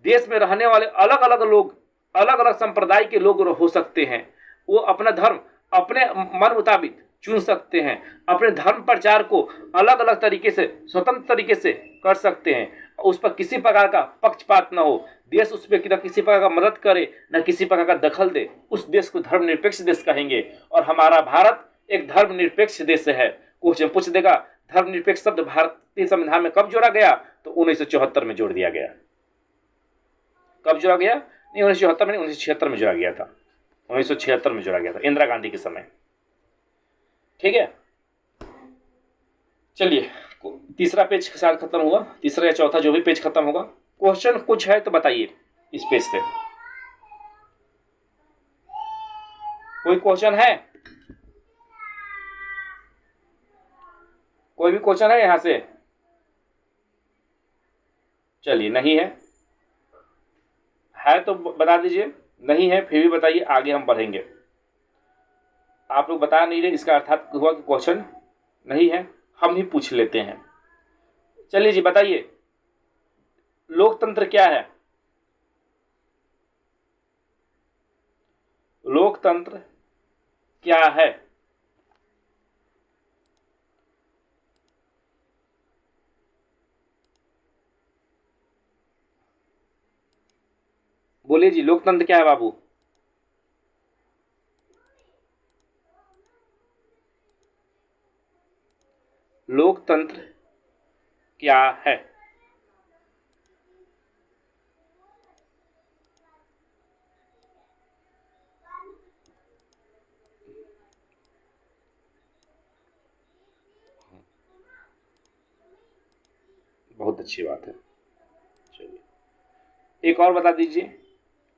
देश में रहने वाले अलग अलग लोग, अलग अलग संप्रदाय के लोग हो सकते हैं। वो अपना धर्म अपने मन मुताबिक चुन सकते हैं। अपने धर्म प्रचार को अलग अलग तरीके से, स्वतंत्र तरीके से कर सकते हैं। उस पर किसी प्रकार का पक्षपात न हो, देश उस पर न किसी प्रकार का मदद करे, न किसी प्रकार का दखल दे, उस देश को धर्मनिरपेक्ष देश कहेंगे। और हमारा भारत एक धर्मनिरपेक्ष देश है। क्वेश्चन पूछ देगा, धर्मनिरपेक्ष शब्द भारतीय संविधान में कब जोड़ा गया? तो 1974 में जोड़ दिया गया। कब जोड़ा गया? नहीं, 1974 में नहीं, 1976 में जोड़ा गया था। 1976 में जोड़ा गया था, इंदिरा गांधी के समय। ठीक है, चलिए तीसरा पेज के साथ खत्म हुआ, तीसरा या चौथा जो भी पेज खत्म होगा। क्वेश्चन कुछ है तो बताइए इस पेज से, कोई क्वेश्चन है? कोई भी क्वेश्चन है यहां से? चलिए, नहीं है तो बता दीजिए, नहीं है फिर भी बताइए, आगे हम बढ़ेंगे। आप लोग बता नहीं रहे, इसका अर्थात हुआ कि क्वेश्चन नहीं है, हम ही पूछ लेते हैं। चलिए जी बताइए, लोकतंत्र क्या है? लोकतंत्र क्या है? बोलिए जी, लोकतंत्र क्या है बाबू? लोकतंत्र क्या है? बहुत अच्छी बात है। चलिए एक और बता दीजिए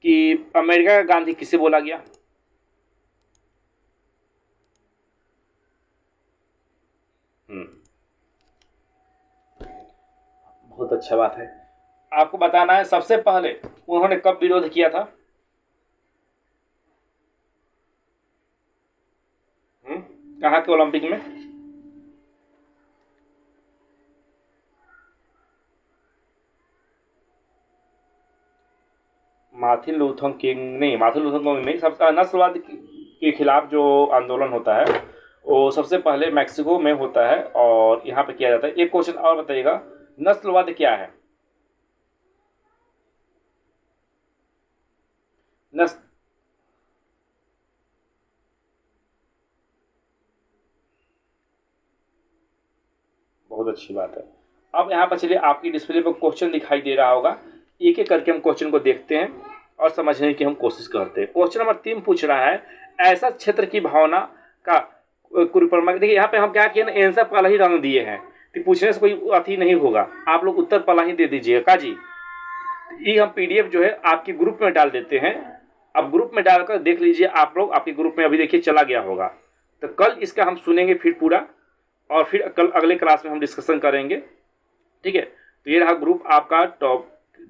कि अमेरिका का गांधी किसे बोला गया? बहुत अच्छा बात है। आपको बताना है सबसे पहले उन्होंने कब विरोध किया था? कहाँ के ओलंपिक में? मार्टिन लूथर किंग नहीं, मार्टिन लूथर किंग नहीं, सबसे नस्लवाद के खिलाफ जो आंदोलन होता है वो सबसे पहले मैक्सिको में होता है और यहाँ पे किया जाता है। एक क्वेश्चन और बताइएगा, नस्लवाद क्या है? बहुत अच्छी बात है। अब यहाँ पर चलिए, आपकी डिस्प्ले पर क्वेश्चन दिखाई दे रहा होगा, एक एक करके हम क्वेश्चन को देखते हैं और समझने की हम कोशिश करते हैं। क्वेश्चन नंबर 3 पूछ रहा है, ऐसा क्षेत्र की भावना का कुरुपरमा। देखिए यहाँ पे हम क्या किए ना, आंसर पहला ही रंग दिए हैं, तो पूछने से कोई अथी नहीं होगा, आप लोग उत्तर पहला ही दे दीजिएगा का जी। ये हम PDF जो है आपके ग्रुप में डाल देते हैं। अब ग्रुप में डालकर देख लीजिए आप लोग, आपके ग्रुप में अभी देखिए चला गया होगा, तो कल इसका हम सुनेंगे फिर पूरा, और फिर कल अगले क्लास में हम डिस्कशन करेंगे। ठीक है, तो ये रहा ग्रुप आपका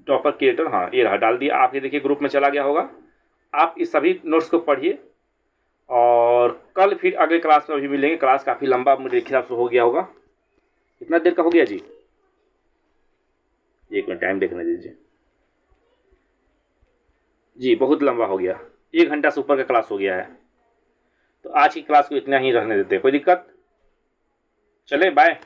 टॉपर क्रिएटर। हाँ, ये रहा, डाल दिया आपके, देखिए ग्रुप में चला गया होगा। आप इस सभी नोट्स को पढ़िए और कल फिर अगले क्लास में अभी मिलेंगे। क्लास काफ़ी लंबा मुझे हिसाब से हो गया होगा। कितना देर का हो गया जी? एक मिनट टाइम देखने दीजिए जी, बहुत लंबा हो गया, 1 घंटा से ऊपर का क्लास हो गया है। तो आज की क्लास को इतना ही रहने देते हैं, कोई दिक्कत? चले, बाय।